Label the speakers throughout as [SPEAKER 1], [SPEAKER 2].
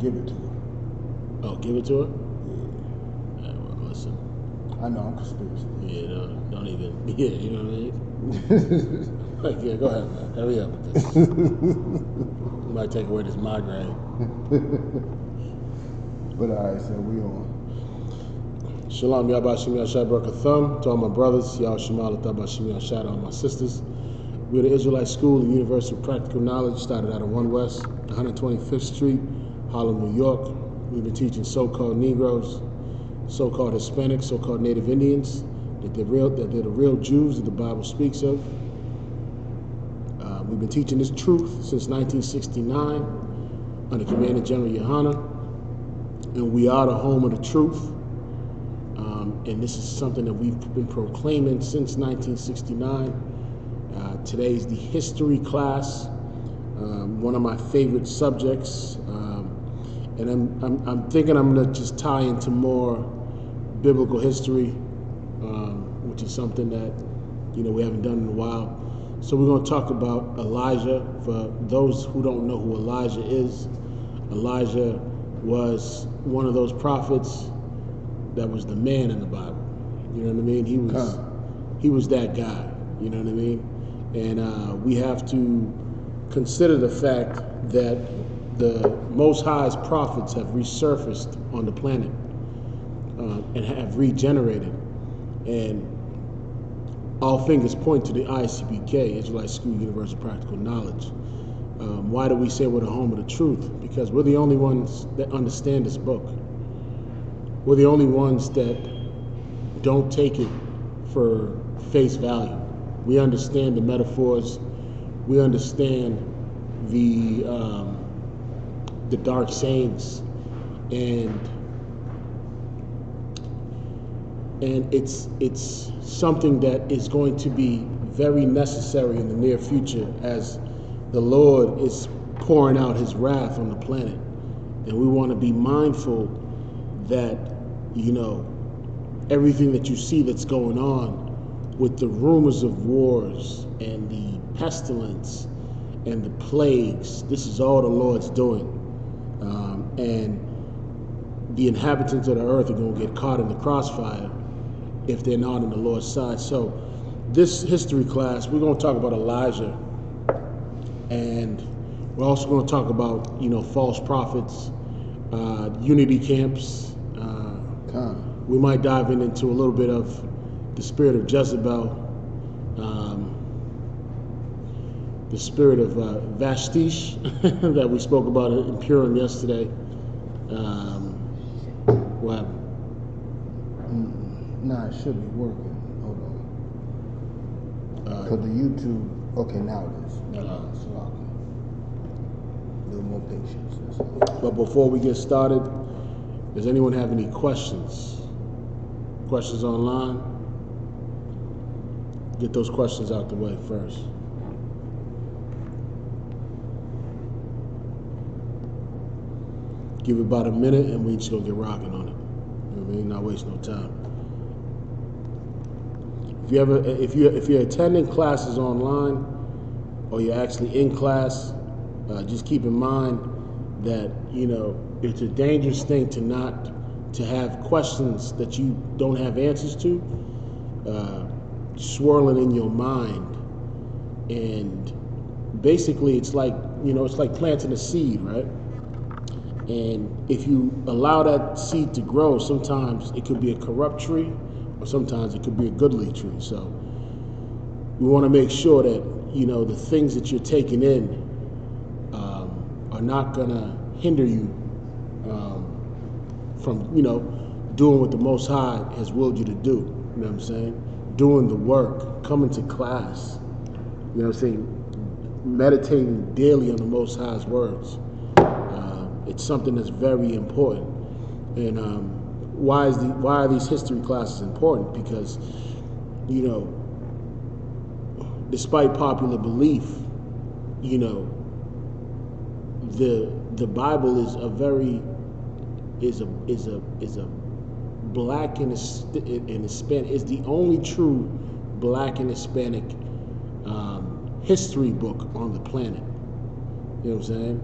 [SPEAKER 1] give it to her.
[SPEAKER 2] Oh, give it to her?
[SPEAKER 1] Yeah.
[SPEAKER 2] Well, listen.
[SPEAKER 1] I know, I'm conspiracy.
[SPEAKER 2] Yeah, don't even. Yeah, you know what I mean? Like, yeah, go ahead, man. Hurry up with this. You might take away this migraine.
[SPEAKER 1] But all right, so we on.
[SPEAKER 2] Shalom, Yahba Shem Yahshai Barakatham. To all my brothers, Yahweh Shemal Ataba Shem Yahshai, to all my sisters. We're the Israelite School, the University of Practical Knowledge, started out of 1 West, 125th Street, Harlem, New York. We've been teaching so-called Negroes, so-called Hispanics, so-called Native Indians, that they're the real Jews that the Bible speaks of. We've been teaching this truth since 1969 under Commander General Yohana, and we are the home of the truth. And this is something that we've been proclaiming since 1969. Today's the history class, one of my favorite subjects, and I'm thinking I'm going to just tie into more biblical history, which is something that we haven't done in a while. So we're going to talk about Elijah. For those who don't know who Elijah is, Elijah was one of those prophets that was the man in the Bible. You know what I mean? He was that guy. You know what I mean? And we have to consider the fact that the Most High's prophets have resurfaced on the planet and have regenerated. And all fingers point to the ICPK, Israelite School University of Practical Knowledge. Why do we say we're the home of the truth? Because we're the only ones that understand this book. We're the only ones that don't take it for face value. We understand the metaphors. We understand the dark sayings, and it's something that is going to be very necessary in the near future as the Lord is pouring out His wrath on the planet, and we want to be mindful that everything that you see that's going on with the rumors of wars and the pestilence and the plagues, this is all the Lord's doing. And the inhabitants of the earth are going to get caught in the crossfire if they're not on the Lord's side. So this history class, we're going to talk about Elijah, and we're also going to talk about, false prophets, unity camps. We might dive into a little bit of the spirit of Jezebel, the spirit of Vashtish that we spoke about in Purim yesterday. What happened?
[SPEAKER 1] Nah, it should be working. Hold on. Because the YouTube, okay, now it is. So okay. A little more patience.
[SPEAKER 2] But before we get started, does anyone have any questions? Questions online? Get those questions out the way first. Give it about a minute and we just gonna get rocking on it. You know what I mean? Not waste no time. If you're attending classes online or you're actually in class, just keep in mind that it's a dangerous thing to have questions that you don't have answers to swirling in your mind, and basically it's like planting a seed, right? And if you allow that seed to grow, sometimes it could be a corrupt tree, or sometimes it could be a goodly tree. So we want to make sure that the things that you're taking in are not gonna hinder you from doing what the Most High has willed you to do. You know what I'm saying? Doing the work, coming to class. You know what I'm saying? Meditating daily on the Most High's words. It's something that's very important. And why are these history classes important? Because despite popular belief, the Bible is a black and Hispanic, is the only true black and Hispanic history book on the planet. You know what I'm saying?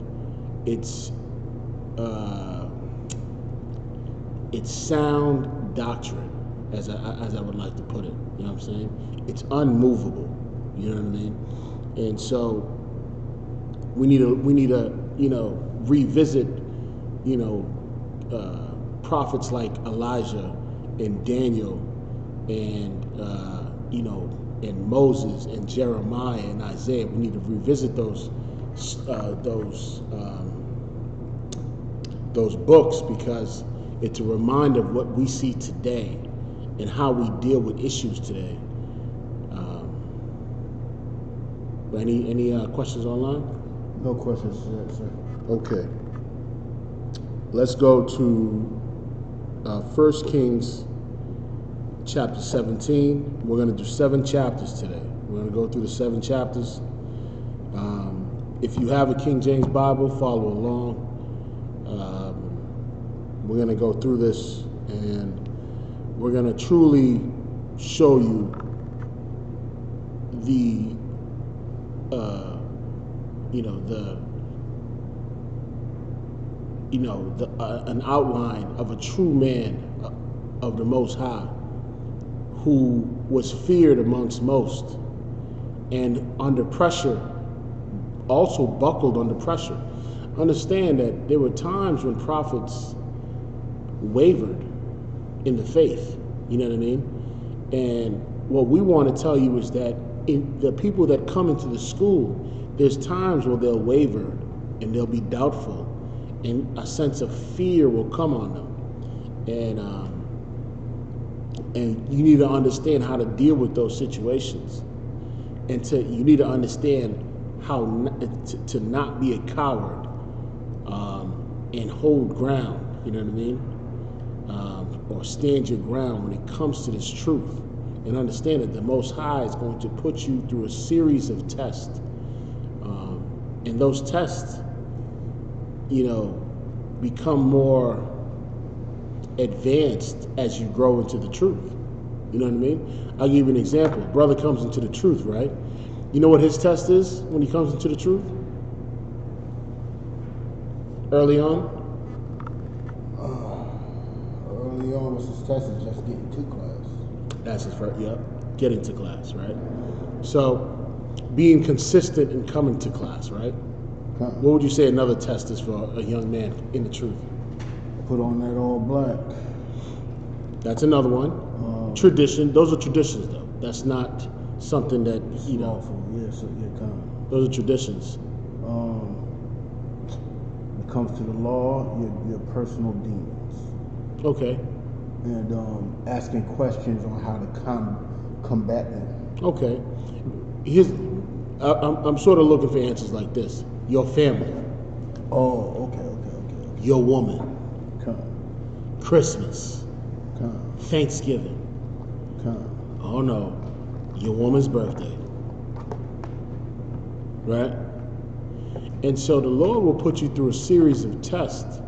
[SPEAKER 2] it's sound doctrine, as I would like to put it. You know what I'm saying? It's unmovable. You know what I mean? And so we need to revisit prophets like Elijah and Daniel and and Moses and Jeremiah and Isaiah. We need to revisit those books, because it's a reminder of what we see today and how we deal with issues today. Any questions online?
[SPEAKER 1] No questions, sir.
[SPEAKER 2] Okay. Let's go to 1 Kings chapter 17. We're going to do 7 chapters today. We're going to go through the 7 chapters. If you have a King James Bible, follow along. We're going to go through this, and we're going to truly show you an outline of a true man of the Most High, who was feared amongst most, and under pressure, also buckled under pressure. Understand that there were times when prophets wavered in the faith. You know what I mean? And what we want to tell you is that in the people that come into the school, there's times where they'll waver and they'll be doubtful, and a sense of fear will come on them. And you need to understand how to deal with those situations, and you need to understand how to not be a coward, and hold ground. You know what I mean? Or stand your ground when it comes to this truth, and understand that the Most High is going to put you through a series of tests, and those tests, become more advanced as you grow into the truth. You know what I mean? I'll give you an example. Brother comes into the truth, right? You know what his test is when he comes into the truth? Early on?
[SPEAKER 1] Early on, what's his test is just getting to class.
[SPEAKER 2] That's his first, yep. Getting to class, right? So, being consistent in coming to class, right? What would you say another test is for a young man in the truth?
[SPEAKER 1] Put on that all black.
[SPEAKER 2] That's another one. Tradition. Those are traditions, though. That's not something that,
[SPEAKER 1] lawful. Yeah, so come.
[SPEAKER 2] Those are traditions.
[SPEAKER 1] When it comes to the law, your personal demons.
[SPEAKER 2] Okay.
[SPEAKER 1] And asking questions on how to combat them.
[SPEAKER 2] Okay. I'm sort of looking for answers like this. Your family.
[SPEAKER 1] Oh, okay.
[SPEAKER 2] Your woman.
[SPEAKER 1] Come.
[SPEAKER 2] Christmas.
[SPEAKER 1] Come.
[SPEAKER 2] Thanksgiving.
[SPEAKER 1] Come.
[SPEAKER 2] Oh no. Your woman's birthday. Right? And so the Lord will put you through a series of tests,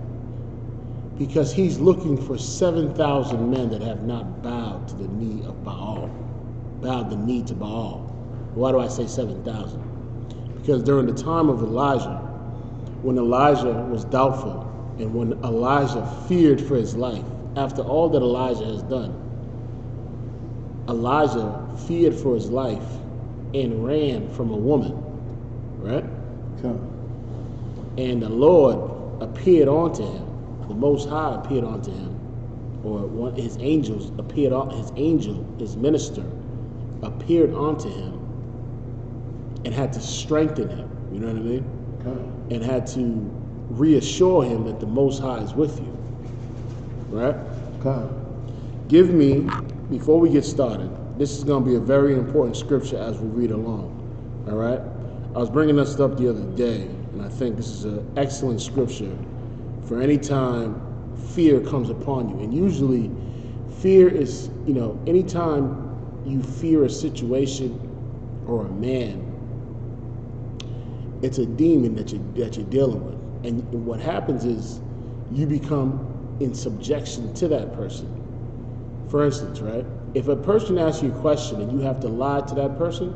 [SPEAKER 2] because He's looking for 7,000 men that have not bowed to the knee of Baal. Bowed the knee to Baal. Why do I say 7,000? Because during the time of Elijah, when Elijah was doubtful, and when Elijah feared for his life, after all that Elijah has done, Elijah feared for his life and ran from a woman, right?
[SPEAKER 1] Come.
[SPEAKER 2] And the Lord appeared unto him. The Most High appeared unto him, or his angels appeared. His minister, appeared unto him, and had to strengthen him. You know what I mean? And had to reassure him that the Most High is with you. Right? Give me, before we get started, this is going to be a very important scripture as we read along. All right? I was bringing this up the other day, and I think this is an excellent scripture for any time fear comes upon you. And usually, fear is, anytime you fear a situation or a man, it's a demon that you're dealing with. And what happens is you become in subjection to that person. For instance, right? If a person asks you a question and you have to lie to that person,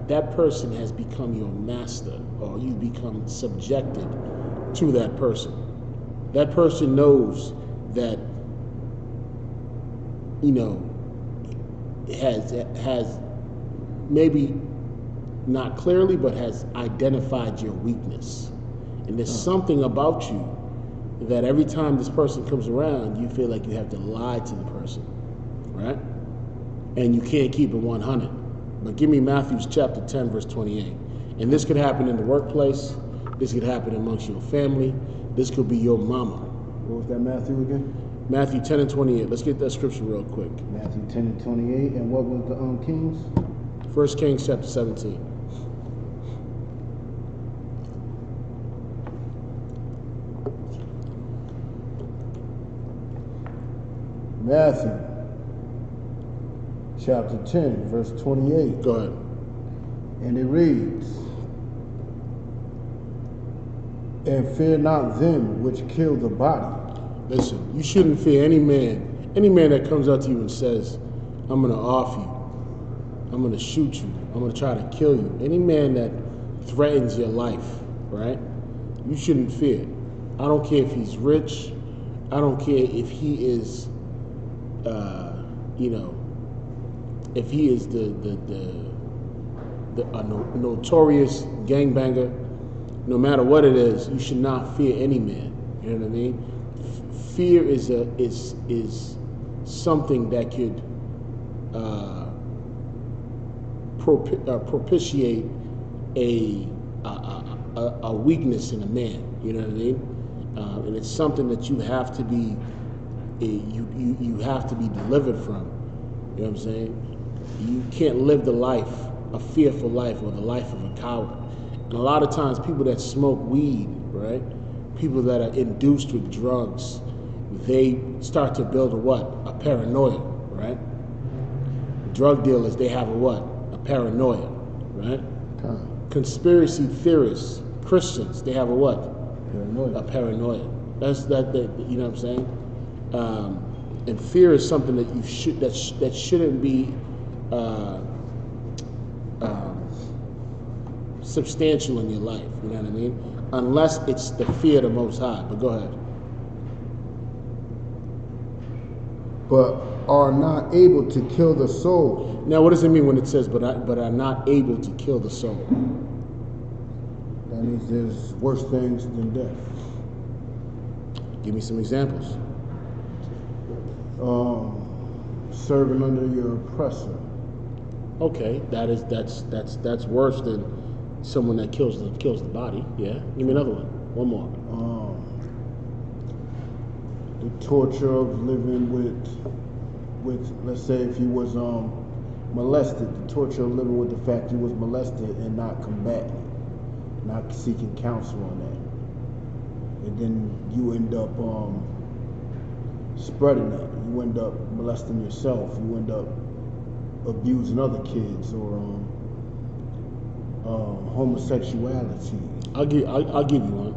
[SPEAKER 2] that person has become your master, or you become subjected to that person. That person knows that, has maybe not clearly, but has identified your weakness. And there's something about you that every time this person comes around, you feel like you have to lie to the person, right? And you can't keep it 100. But give me Matthew chapter 10, verse 28. And this could happen in the workplace. This could happen amongst your family. This could be your mama.
[SPEAKER 1] What was that, Matthew again?
[SPEAKER 2] Matthew 10 and 28. Let's get that scripture real quick.
[SPEAKER 1] Matthew 10 and 28. And what was the Kings?
[SPEAKER 2] 1 Kings chapter 17.
[SPEAKER 1] Matthew chapter 10, verse 28.
[SPEAKER 2] Go ahead.
[SPEAKER 1] And it reads, and fear not them which kill the body.
[SPEAKER 2] Listen, you shouldn't fear any man that comes up to you and says, I'm going to off you, I'm going to shoot you, I'm going to try to kill you. Any man that threatens your life, right? You shouldn't fear. I don't care if he's rich. I don't care if he is, if he is a notorious gangbanger. No matter what it is, you should not fear any man. You know what I mean? Fear is something that could propitiate a weakness in a man. You know what I mean? And it's something that you have to be you have to be delivered from. You know what I'm saying? You can't live a fearful life, or the life of a coward. And a lot of times people that smoke weed, right? People that are induced with drugs, they start to build a paranoia, right? Drug dealers, they have a paranoia, right? Conspiracy theorists, Christians, they have a paranoia. That's that you know what I'm saying? And fear is something that that shouldn't be substantial in your life, you know what I mean? Unless it's the fear of the Most High. But go ahead.
[SPEAKER 1] But are not able to kill the soul.
[SPEAKER 2] Now, what does it mean when it says, but are not able to kill the soul?
[SPEAKER 1] That means there's worse things than death.
[SPEAKER 2] Give me some examples.
[SPEAKER 1] Serving under your oppressor.
[SPEAKER 2] Okay, that's worse than someone that kills the body. Yeah. Give me another one. One more.
[SPEAKER 1] The torture of living with let's say if he was molested, the torture of living with the fact he was molested and not combating, not seeking counsel on that, and then you end up spreading that. You end up molesting yourself. You end up abusing other kids, or homosexuality.
[SPEAKER 2] I'll give you one.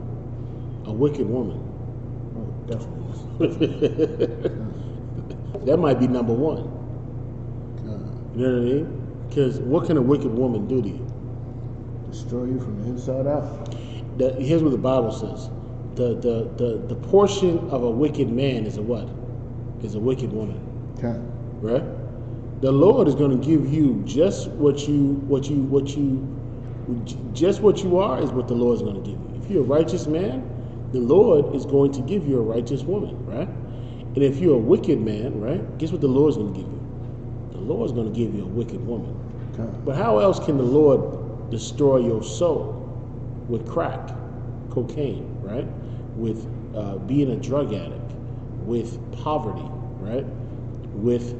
[SPEAKER 2] A wicked woman.
[SPEAKER 1] Oh, definitely.
[SPEAKER 2] That might be number one. You know what I mean? Because what can a wicked woman do to you?
[SPEAKER 1] Destroy you from the inside out.
[SPEAKER 2] Here's what the Bible says. The portion of a wicked man is a what? Is a wicked woman.
[SPEAKER 1] Okay.
[SPEAKER 2] Right? The Lord is going to give you just what you are is what the Lord is going to give you. If you're a righteous man, the Lord is going to give you a righteous woman, right? And if you're a wicked man, right, guess what the Lord is going to give you? The Lord is going to give you a wicked woman.
[SPEAKER 1] Okay.
[SPEAKER 2] But how else can the Lord destroy your soul? With crack, cocaine, right? With being a drug addict, with poverty, right? With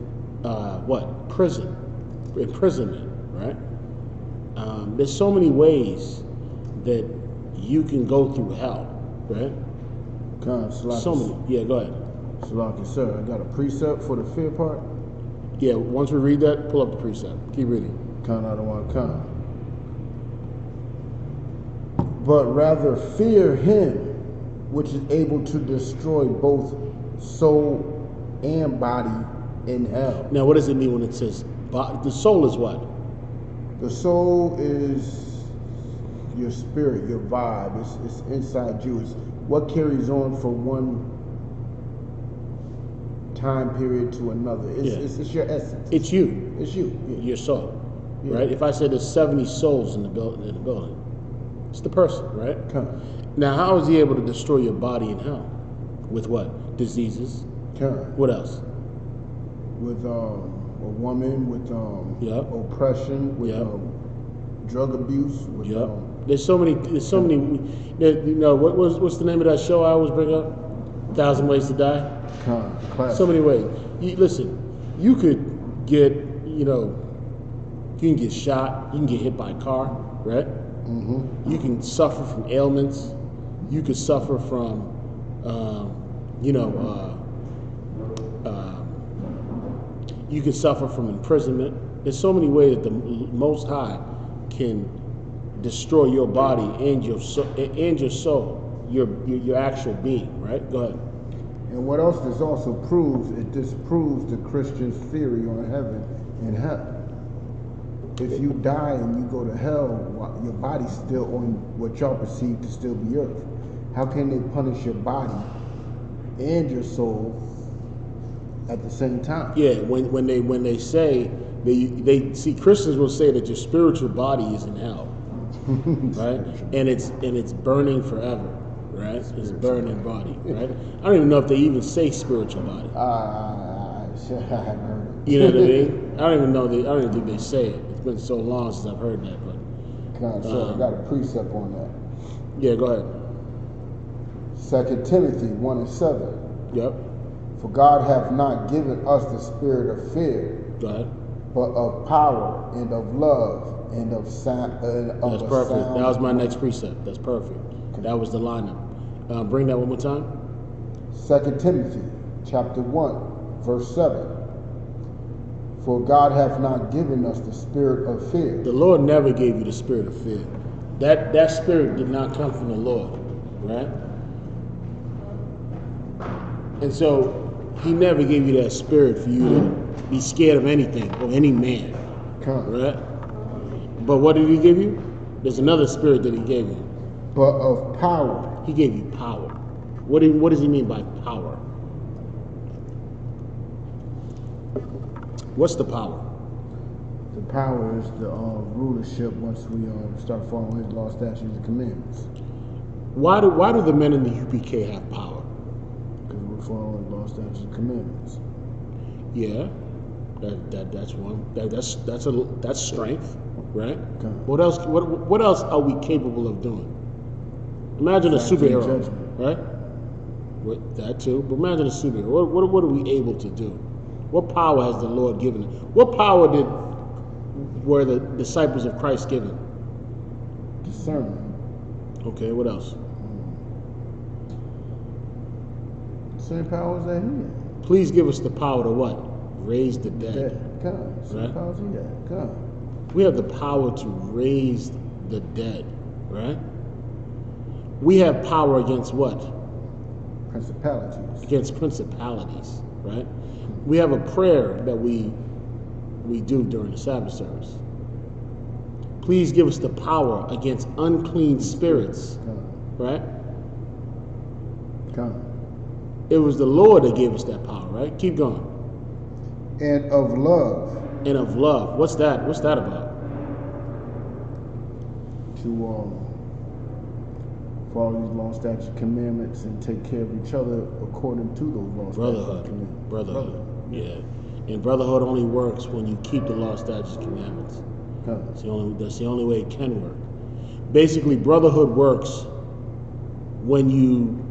[SPEAKER 2] imprisonment, right? There's so many ways that you can go through hell, right? So many. Yeah, go ahead.
[SPEAKER 1] Salaki, sir, I got a precept for the fear part.
[SPEAKER 2] Yeah, once we read that, pull up the precept. Keep reading.
[SPEAKER 1] But rather fear him which is able to destroy both soul and body in hell.
[SPEAKER 2] Now, what does it mean when it says The soul is what?
[SPEAKER 1] The soul is your spirit, your vibe. It's inside you. It's what carries on from one time period to another. It's your essence.
[SPEAKER 2] It's you.
[SPEAKER 1] It's you. Yeah.
[SPEAKER 2] Your soul,
[SPEAKER 1] Yeah.
[SPEAKER 2] right? If I said there's 70 souls in the building, it's the person, right?
[SPEAKER 1] Come.
[SPEAKER 2] Now, how is he able to destroy your body in hell? With what? Diseases.
[SPEAKER 1] Come.
[SPEAKER 2] What else?
[SPEAKER 1] With a woman, with
[SPEAKER 2] Yep.
[SPEAKER 1] oppression, with
[SPEAKER 2] Yep.
[SPEAKER 1] Drug abuse. With,
[SPEAKER 2] Yep. There's so many. You know, what's the name of that show I always bring up? 1,000 Ways to Die.
[SPEAKER 1] class.
[SPEAKER 2] So many ways. Listen, you could get, you can get shot. You can get hit by a car, right?
[SPEAKER 1] Mm-hmm.
[SPEAKER 2] You can suffer from ailments. You could suffer from, you can suffer from imprisonment. There's so many ways that the Most High can destroy your body and your soul, your actual being. Right? Go ahead.
[SPEAKER 1] And what else this also proves? It disproves the Christian's theory on heaven and hell. If you die and you go to hell, your body's still on what y'all perceive to still be earth. How can they punish your body and your soul at the same time?
[SPEAKER 2] Yeah, when they say they see, Christians will say that your spiritual body is in hell, right? And it's burning forever, right? It's burning body, right? I don't even know if they even say spiritual body.
[SPEAKER 1] I haven't heard it.
[SPEAKER 2] You know what I mean? I don't even think they say it. It's been so long since I've heard that, but
[SPEAKER 1] I got a precept on that.
[SPEAKER 2] yeah, go ahead.
[SPEAKER 1] 2 Timothy 1:7.
[SPEAKER 2] Yep,
[SPEAKER 1] For God hath not given us the spirit of fear,
[SPEAKER 2] go ahead.
[SPEAKER 1] but of power and of love and of sound.
[SPEAKER 2] That's perfect. That was my next precept. That's perfect. That was the lineup. Bring that one more time.
[SPEAKER 1] 2 Timothy chapter 1, verse 7. For God hath not given us the spirit of fear.
[SPEAKER 2] The Lord never gave you the spirit of fear. That spirit did not come from the Lord, right? And so he never gave you that spirit for you to be scared of anything or any man, right? But what did he give you? There's another spirit that he gave you.
[SPEAKER 1] But of power.
[SPEAKER 2] He gave you power. What does he mean by power? What's the power?
[SPEAKER 1] The power is the rulership once we start following his law, statutes, and commandments.
[SPEAKER 2] Why do the men in the UPK have power?
[SPEAKER 1] Because we're following his law, statutes, and commandments.
[SPEAKER 2] Yeah, that's one. That's strength, right?
[SPEAKER 1] Okay.
[SPEAKER 2] What else? What else are we capable of doing? Imagine a
[SPEAKER 1] Factory
[SPEAKER 2] superhero,
[SPEAKER 1] judgment.
[SPEAKER 2] right? That too. But imagine a superhero. What are we able to do? What power has the Lord given? What power were the disciples of Christ given?
[SPEAKER 1] Discernment.
[SPEAKER 2] Okay. What else?
[SPEAKER 1] Same powers that he had.
[SPEAKER 2] Please give us the power to what? Raise the dead.
[SPEAKER 1] God. Same
[SPEAKER 2] Right?
[SPEAKER 1] powers he had. God.
[SPEAKER 2] We have the power to raise the dead, right? We have power against what?
[SPEAKER 1] Principalities.
[SPEAKER 2] Against principalities, right? We have a prayer that we do during the Sabbath service. Please give us the power against unclean spirits, right?
[SPEAKER 1] God.
[SPEAKER 2] It was the Lord that gave us that power, right? Keep going.
[SPEAKER 1] And of love.
[SPEAKER 2] And of love. What's that? What's that about?
[SPEAKER 1] To follow these law, statutes, commandments, and take care of each other according to those law, statutes, commandments.
[SPEAKER 2] Brotherhood. Yeah. And brotherhood only works when you keep the law, statutes, commandments. That's the only way it can work. Basically, brotherhood works when you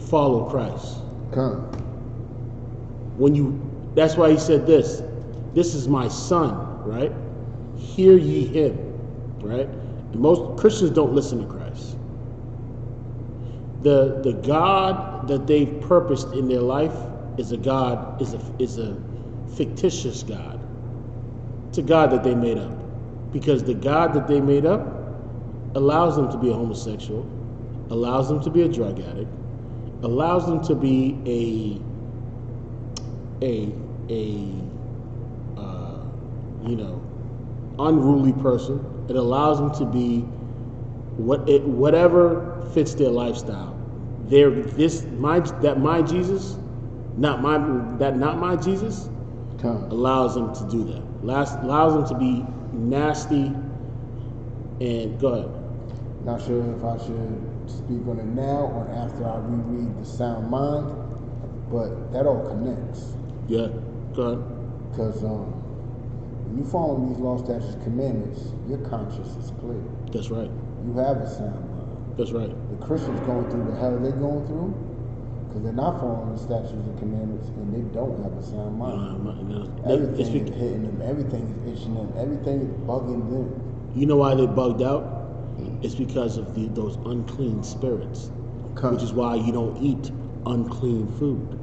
[SPEAKER 2] follow Christ. That's why he said this. This is my son, right? Hear ye him, right? Most Christians don't listen to Christ. The God that they've purposed in their life is a fictitious God. It's a God that they made up. Because the God that they made up allows them to be a homosexual, allows them to be a drug addict, allows them to be unruly person. It allows them to be whatever fits their lifestyle. My Jesus, not my Jesus, allows them to do that. Allows them to be nasty. And go ahead.
[SPEAKER 1] Not sure if I should speak on it now or after I reread the Sound Mind, but that all connects.
[SPEAKER 2] Yeah, go ahead.
[SPEAKER 1] Because when you follow these laws, statutes, commandments, your conscience is clear.
[SPEAKER 2] That's right.
[SPEAKER 1] You have a sound mind.
[SPEAKER 2] That's right.
[SPEAKER 1] The Christians going through the hell they're going through because they're not following the statutes and commandments, and they don't have a sound mind. Everything is hitting them. Everything is itching them. Everything is bugging them.
[SPEAKER 2] You know why they bugged out? It's because of those unclean spirits, which is why you don't eat unclean food,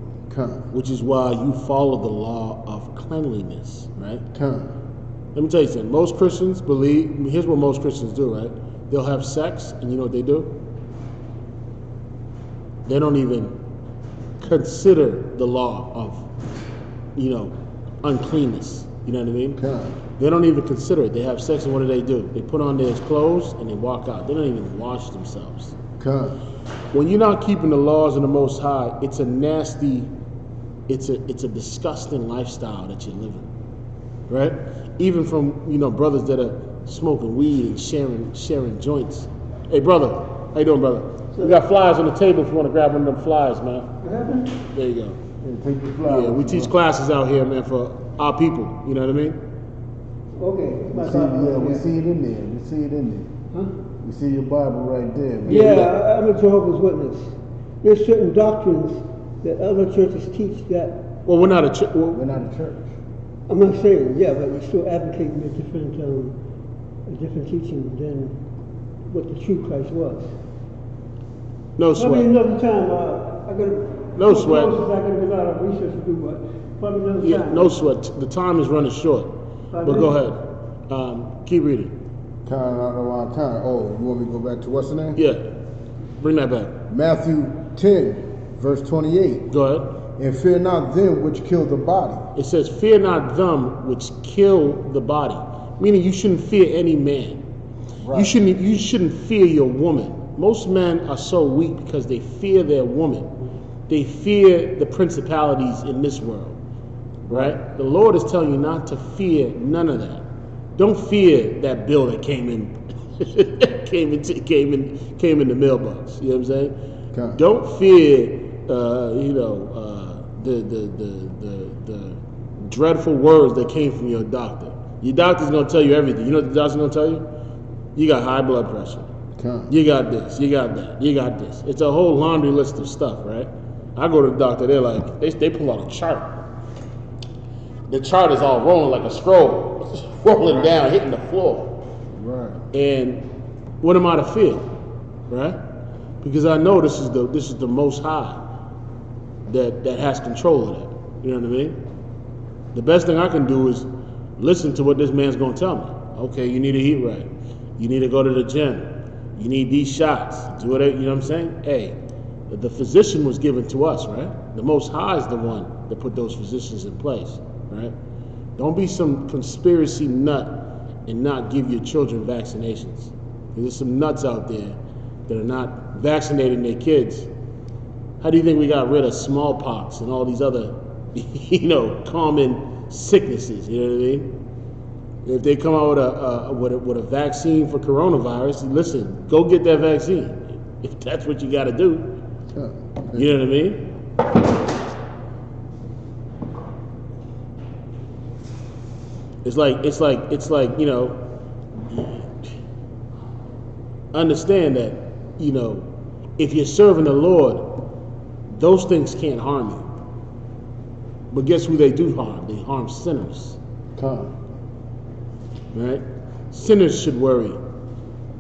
[SPEAKER 2] which is why you follow the law of cleanliness, right? Let me tell you something. Most Christians believe, here's what most Christians do, right? They'll have sex, and you know what they do? They don't even consider the law of, uncleanness. You know what I mean? They don't even consider it. They have sex, and what do? They put on their clothes and they walk out. They don't even wash themselves. When you're not keeping the laws of the Most High, it's a nasty, it's a disgusting lifestyle that you're living, right? Even from brothers that are smoking weed and sharing joints. Hey brother, how you doing, brother? We got flyers on the table if you want to grab one of them flyers, man.
[SPEAKER 3] What happened?
[SPEAKER 2] There you go.
[SPEAKER 1] Yeah, take the flyers.
[SPEAKER 2] Yeah, we teach classes out here, man, for our people. You know what I mean?
[SPEAKER 3] Okay.
[SPEAKER 1] We see it in there. We see it in there.
[SPEAKER 3] Huh?
[SPEAKER 1] We see your Bible right there. Man.
[SPEAKER 3] Yeah, I'm a Jehovah's Witness. There's certain doctrines that other churches teach that.
[SPEAKER 2] Well, we're not a church.
[SPEAKER 1] We're not a church.
[SPEAKER 3] I'm not saying, yeah, but you're still advocating a different teaching than what the true Christ was.
[SPEAKER 2] No sweat.
[SPEAKER 3] Probably another time. I got
[SPEAKER 2] no sweat.
[SPEAKER 3] I got a lot of research to do, but probably another time.
[SPEAKER 2] No sweat. The time is running short. But go ahead. Keep reading.
[SPEAKER 1] Oh, you want me to go back to what's the name?
[SPEAKER 2] Yeah. Bring that back.
[SPEAKER 1] Matthew 10, verse 28.
[SPEAKER 2] Go ahead.
[SPEAKER 1] And fear not them which kill the body.
[SPEAKER 2] It says, fear not them which kill the body. Meaning you shouldn't fear any man. Right. You shouldn't fear your woman. Most men are so weak because they fear their woman. They fear the principalities in this world. Right? The Lord is telling you not to fear none of that. Don't fear that bill that came in came in the mailbox. You know what I'm saying?
[SPEAKER 1] Okay.
[SPEAKER 2] Don't fear the dreadful words that came from your doctor. Your doctor's gonna tell you everything. You know what the doctor's gonna tell you? You got high blood pressure.
[SPEAKER 1] Okay.
[SPEAKER 2] You got this, you got that, you got this. It's a whole laundry list of stuff, right? I go to the doctor, they're like, they pull out a chart. The chart is all rolling like a scroll, rolling down, hitting the floor.
[SPEAKER 1] Right.
[SPEAKER 2] And what am I to feel? Right? Because I know this is the Most High that has control of that. You know what I mean? The best thing I can do is listen to what this man's gonna tell me. Okay, you need to eat right. You need to go to the gym. You need these shots. Do whatever, you know what I'm saying? Hey, the physician was given to us, right? The Most High is the one that put those physicians in place. Right? Don't be some conspiracy nut and not give your children vaccinations. There's some nuts out there that are not vaccinating their kids. How do you think we got rid of smallpox and all these other, common sicknesses? You know what I mean? If they come out with a vaccine for coronavirus, listen, go get that vaccine. If that's what you got to do, you know what I mean? It's like, understand that, if you're serving the Lord, those things can't harm you. But guess who they do harm? They harm sinners. Right? Sinners should worry.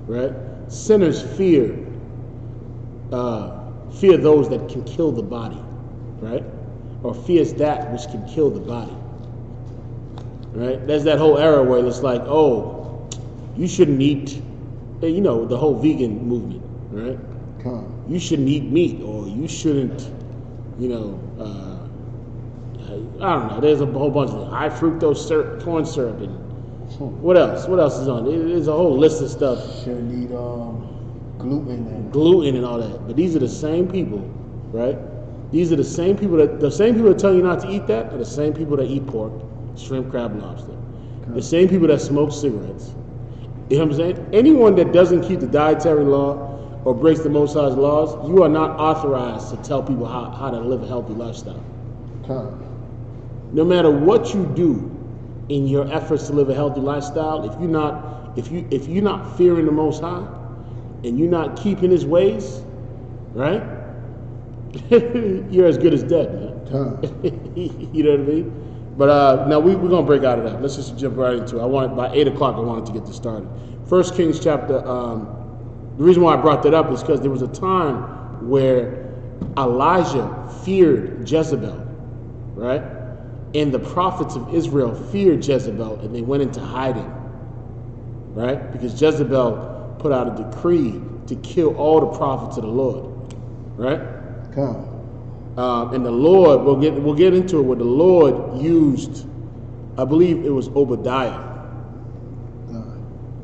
[SPEAKER 2] Right? Sinners fear those that can kill the body. Right? Or fears that which can kill the body. Right? There's that whole era where it's like, oh, you shouldn't eat, the whole vegan movement, right? You shouldn't eat meat, or you shouldn't, I don't know. There's a whole bunch of high fructose corn syrup and What else? What else is on? There's a whole list of stuff.
[SPEAKER 1] Shouldn't eat gluten and
[SPEAKER 2] Gluten and all that. But these are the same people, right? These are the same people that tell you not to eat that are the same people that eat pork, shrimp, crab, lobster. The same people that smoke cigarettes. You know what I'm saying? Anyone that doesn't keep the dietary law or breaks the Most High's laws, you are not authorized to tell people how to live a healthy lifestyle. No matter what you do in your efforts to live a healthy lifestyle, if you're not fearing the Most High and you're not keeping His ways, right? You're as good as dead, man. You know what I mean? But now we're gonna break out of that. Let's just jump right into it. By 8 o'clock I wanted to get this started. 1 Kings chapter. The reason why I brought that up is because there was a time where Elijah feared Jezebel, right? And the prophets of Israel feared Jezebel, and they went into hiding, right? Because Jezebel put out a decree to kill all the prophets of the Lord, right? And the Lord, we'll get into it, where the Lord used, I believe it was Obadiah,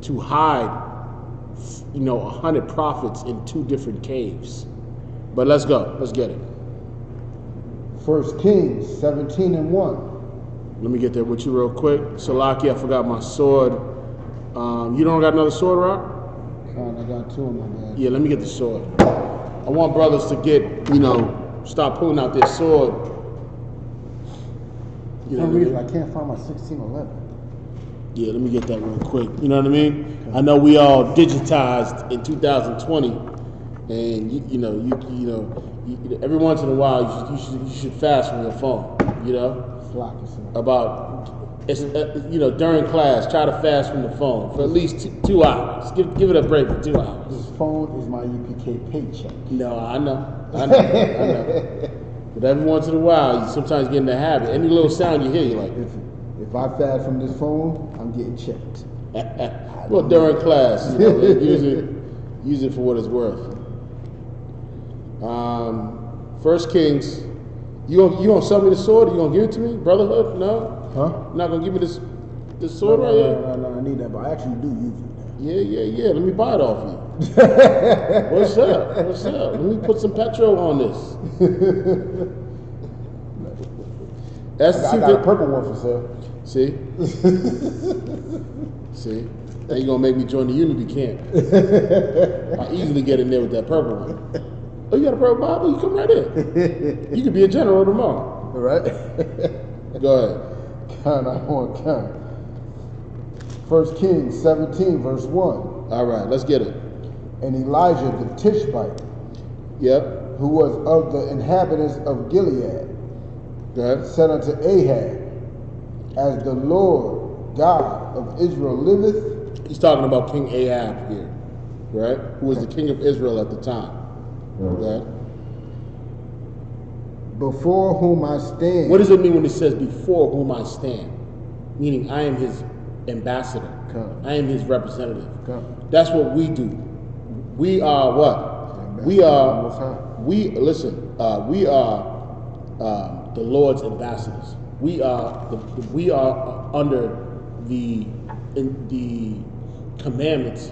[SPEAKER 2] to hide, 100 prophets in 2 different caves. But let's go. Let's get it.
[SPEAKER 1] 1 Kings 17:1.
[SPEAKER 2] Let me get there with you real quick. Salaki, I forgot my sword. You don't got another sword, Rock?
[SPEAKER 1] I got 2 in my bag.
[SPEAKER 2] Yeah, let me get the sword. I want brothers to get, start pulling out their sword.
[SPEAKER 1] For some reason, I can't find my 1611.
[SPEAKER 2] Yeah, let me get that real quick. You know what I mean? I know we all digitized in 2020, and every once in a while you should fast from your phone. During class, try to fast from the phone for at least 2 hours. Give it a break for 2 hours.
[SPEAKER 1] This phone is my UPK paycheck.
[SPEAKER 2] No, I know. But every once in a while, you sometimes get in the habit. Any little sound you hear, you're like,
[SPEAKER 1] if I fast from this phone, I'm getting checked.
[SPEAKER 2] Well, during class, use it for what it's worth. 1 Kings, you gonna sell me the sword? You gonna give it to me? Brotherhood? No?
[SPEAKER 1] Huh?
[SPEAKER 2] You're not gonna give me this sword right here?
[SPEAKER 1] No, I need that, but I actually do use it.
[SPEAKER 2] Yeah. Let me buy it off you. What's up? Let me put some petrol on this.
[SPEAKER 1] I got a purple one for sale.
[SPEAKER 2] See? See? Now you're gonna make me join the Unity camp. I easily get in there with that purple one. Oh, you got a purple Bible? You come right in. You could be a general tomorrow.
[SPEAKER 1] All right.
[SPEAKER 2] Go ahead.
[SPEAKER 1] Count. 1 Kings 17, verse 1.
[SPEAKER 2] All right, let's get it.
[SPEAKER 1] And Elijah the Tishbite,
[SPEAKER 2] Yep.
[SPEAKER 1] who was of the inhabitants of Gilead,
[SPEAKER 2] Go ahead.
[SPEAKER 1] said unto Ahab, as the Lord God of Israel liveth.
[SPEAKER 2] He's talking about King Ahab here, right? Who was the king of Israel at the time. Okay.
[SPEAKER 1] Before whom I stand.
[SPEAKER 2] What does it mean when it says before whom I stand? Meaning I am his ambassador.
[SPEAKER 1] Okay.
[SPEAKER 2] I am his representative.
[SPEAKER 1] Okay.
[SPEAKER 2] That's what we do. We are what? We are the Lord's ambassadors. We are under the commandments,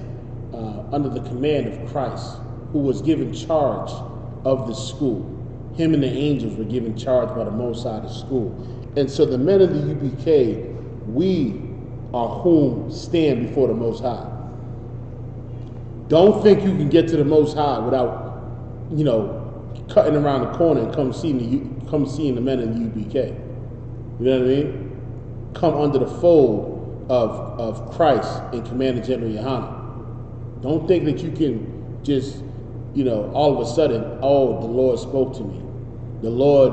[SPEAKER 2] under the command of Christ, who was given charge of the school. Him and the angels were given charge by the Most High of the school. And so the men of the UPK, we are whom stand before the Most High. Don't think you can get to the Most High without, cutting around the corner and come seeing the men in the UPK. You know what I mean? Come under the fold of Christ and Commander General Yohanan. Don't think that you can just, all of a sudden, oh, the Lord spoke to me. The Lord,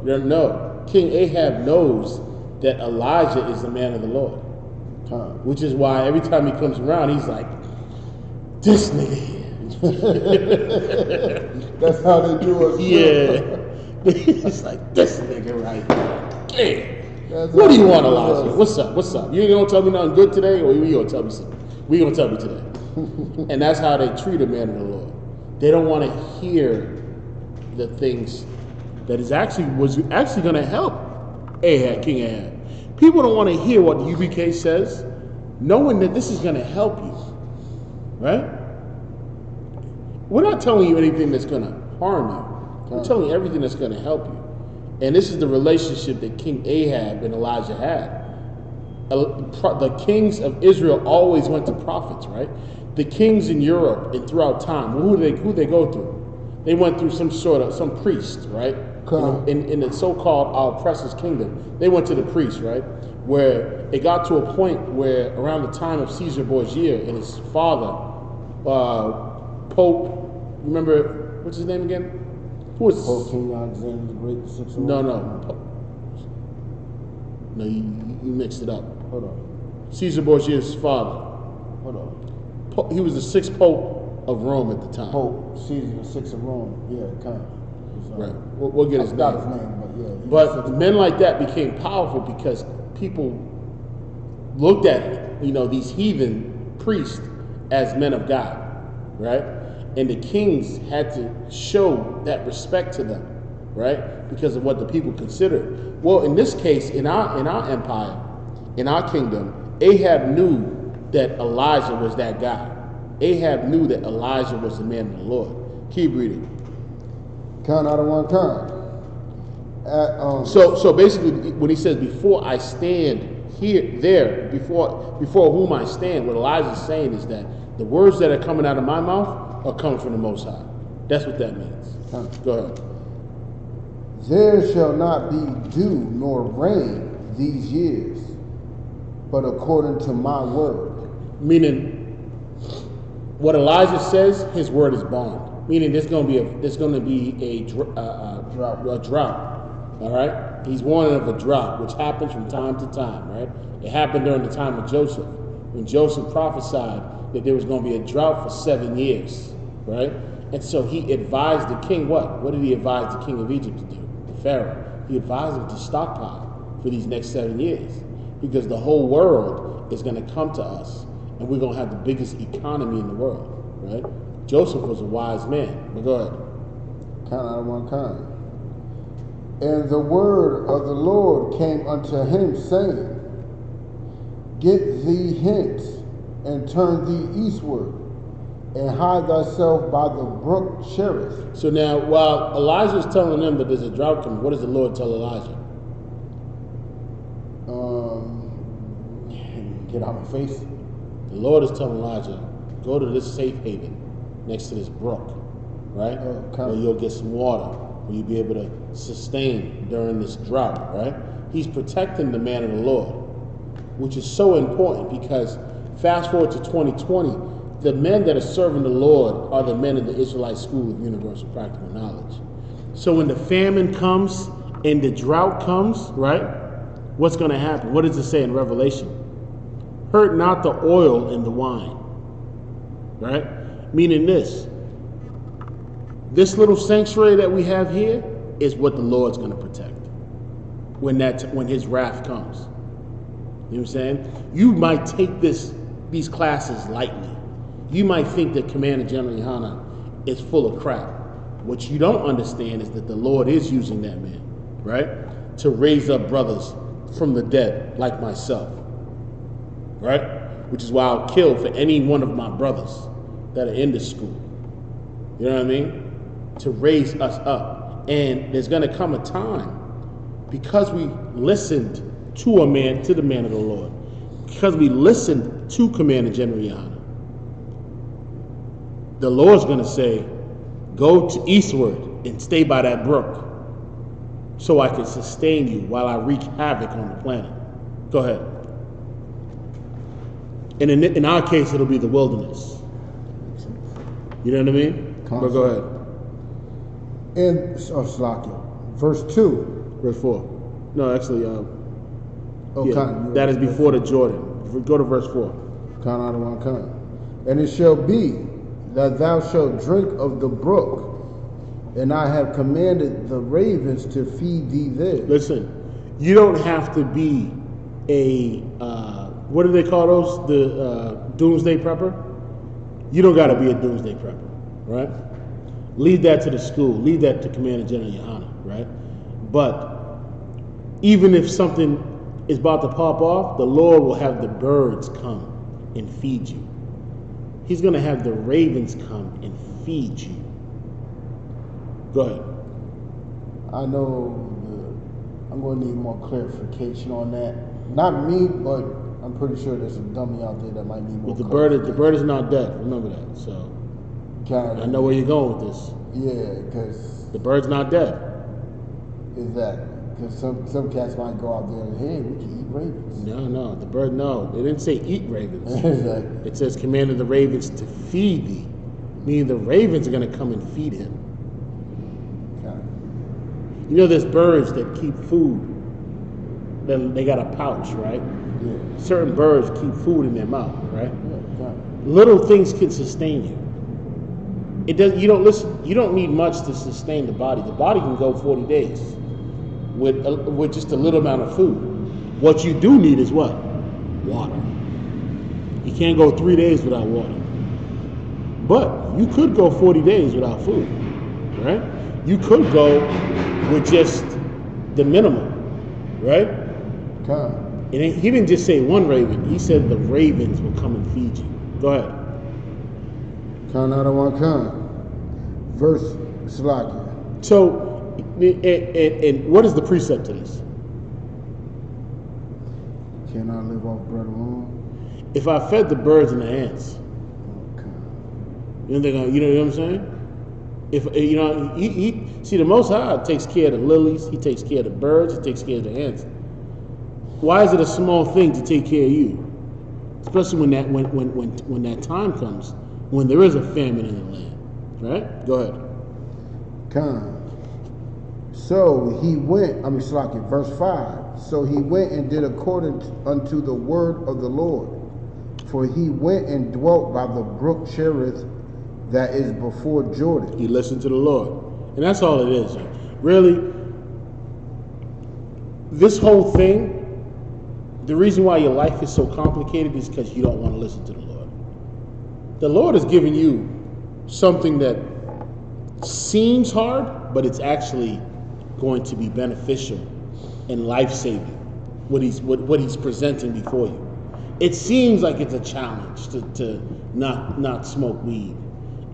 [SPEAKER 2] no. King Ahab knows that Elijah is the man of the Lord. Which is why every time he comes around, he's like, this nigga here.
[SPEAKER 1] That's how they do us.
[SPEAKER 2] Yeah. It's like, this nigga right here. What do you want, Elijah? What's up? You ain't gonna tell me nothing good today, or you gonna tell me something? What you gonna tell me today? And that's how they treat a man of the Lord. They don't want to hear the things that was actually going to help Ahab, King Ahab. People don't want to hear what the UBK says knowing that this is going to help you, right? We're not telling you anything that's going to harm you. We're telling you everything that's going to help you. And this is the relationship that King Ahab and Elijah had. The kings of Israel always went to prophets, right? The kings in Europe and throughout time, who they go through? They went through some priest, right? In the so-called oppressor's kingdom, they went to the priest, right? Where it got to a point where around the time of Caesar Borgia and his father, Pope, remember, what's his name again? Who was
[SPEAKER 1] Pope King Alexander the Great, the sixth of
[SPEAKER 2] No,
[SPEAKER 1] Rome?
[SPEAKER 2] no, you mixed it up.
[SPEAKER 1] Hold on.
[SPEAKER 2] Caesar Borgia's father.
[SPEAKER 1] Hold on.
[SPEAKER 2] He was the sixth Pope of Rome at the time.
[SPEAKER 1] Pope Caesar the sixth of Rome. Yeah, kind of.
[SPEAKER 2] Right. We'll get his
[SPEAKER 1] I forgot
[SPEAKER 2] name.
[SPEAKER 1] his name, but yeah.
[SPEAKER 2] But men like that became powerful because people looked at, these heathen priests as men of God, right? And the kings had to show that respect to them, right? Because of what the people considered. Well, in this case, in our empire, in our kingdom, Ahab knew that Elijah was that guy. Ahab knew that Elijah was the man of the Lord. Keep reading.
[SPEAKER 1] Kind out of one kind.
[SPEAKER 2] So basically, when he says, "Before I stand before whom I stand," what Elijah's saying is that the words that are coming out of my mouth are coming from the Most High. That's what that means. Go ahead.
[SPEAKER 1] There shall not be dew nor rain these years, but according to my word.
[SPEAKER 2] Meaning, what Elijah says, his word is bond. Meaning, there's going to be a drought. All right, he's warning of a drought, which happens from time to time. Right, it happened during the time of Joseph, when Joseph prophesied that there was going to be a drought for 7 years. Right, and so he advised the king what? What did he advise the king of Egypt to do? The Pharaoh. He advised him to stockpile for these next 7 years, because the whole world is going to come to us, and we're going to have the biggest economy in the world. Right. Joseph was a wise man. But go ahead.
[SPEAKER 1] Kind out of one kind. And the word of the Lord came unto him, saying, Get thee hence, and turn thee eastward, and hide thyself by the brook Cherith.
[SPEAKER 2] So now, while Elijah is telling them that there's a drought coming, what does the Lord tell Elijah?
[SPEAKER 1] Get out of my face.
[SPEAKER 2] The Lord is telling Elijah, go to this safe haven next to this brook, right? Where you'll get some water, where you'll be able to sustain during this drought, right? He's protecting the man of the Lord, which is so important, because fast forward to 2020, the men that are serving the Lord are the men in the Israelite School of Universal Practical Knowledge. So when the famine comes and the drought comes, right? What's going to happen? What does it say in Revelation? Hurt not the oil and the wine, right? Meaning this little sanctuary that we have here is what the Lord's going to protect when his wrath comes. You know what I'm saying? You might take these classes lightly. You might think that Commander General Yohana is full of crap. What you don't understand is that the Lord is using that man, right, to raise up brothers from the dead like myself, right? Which is why I'll kill for any one of my brothers that are in this school. You know what I mean? To raise us up. And there's going to come a time, because we listened to the man of the Lord, because we listened to Commander General Yohana, the Lord's going to say, go to eastward and stay by that brook so I can sustain you while I wreak havoc on the planet. Go ahead. And in our case, it'll be the wilderness. You know what I mean? But go ahead.
[SPEAKER 1] In Slakia, verse 2.
[SPEAKER 2] Verse 4. No, actually, that is before the Jordan. Go to verse 4.
[SPEAKER 1] Kind out of one kind. And it shall be that thou shalt drink of the brook, and I have commanded the ravens to feed thee there.
[SPEAKER 2] Listen, you don't have to be a, what do they call those? The doomsday prepper? You don't got to be a doomsday prepper, right? Leave that to the school. Leave that to Commander General Yohana, right? But even if something is about to pop off, the Lord will have the birds come and feed you. He's going to have the ravens come and feed you. Go ahead.
[SPEAKER 1] I know I'm going to need more clarification on that. Not me, but I'm pretty sure there's some dummy out there that might need more.
[SPEAKER 2] But the bird is not dead. Remember that. So I know where you're going with this.
[SPEAKER 1] Yeah, because
[SPEAKER 2] the bird's not dead.
[SPEAKER 1] Exactly. Because some cats might go out there and, hey, we can eat ravens.
[SPEAKER 2] No, the bird, no. It didn't say eat ravens.
[SPEAKER 1] Exactly.
[SPEAKER 2] It says commanded the ravens to feed thee. Meaning the ravens are going to come and feed him.
[SPEAKER 1] Okay.
[SPEAKER 2] You know there's birds that keep food. They got a pouch, right?
[SPEAKER 1] Yeah.
[SPEAKER 2] Certain birds keep food in their mouth, right?
[SPEAKER 1] Yeah, okay.
[SPEAKER 2] Little things can sustain you. It does. You don't need much to sustain the body. The body can go 40 days with just a little amount of food. What you do need is what? Water. You can't go 3 days without water. But you could go 40 days without food, right? You could go with just the minimum, right?
[SPEAKER 1] Okay.
[SPEAKER 2] And he didn't just say one raven. He said the ravens will come and feed you. Go ahead.
[SPEAKER 1] Count out of one kind. Verse Slakia.
[SPEAKER 2] So, and what is the precept to this?
[SPEAKER 1] Cannot live off bread alone.
[SPEAKER 2] If I fed the birds and the ants,
[SPEAKER 1] Okay.
[SPEAKER 2] you know what I'm saying? If he see the Most High takes care of the lilies, he takes care of the birds, he takes care of the ants. Why is it a small thing to take care of you? Especially when that time comes, when there is a famine in the land, right? Go ahead.
[SPEAKER 1] Come. So he went, Slakia, verse 5. So he went and did according unto the word of the Lord. For he went and dwelt by the brook Cherith that is before Jordan.
[SPEAKER 2] He listened to the Lord. And that's all it is. Really, this whole thing, the reason why your life is so complicated is because you don't want to listen to the Lord. The Lord has given you something that seems hard, but it's actually going to be beneficial and life-saving, what he's presenting before you. It seems like it's a challenge to not smoke weed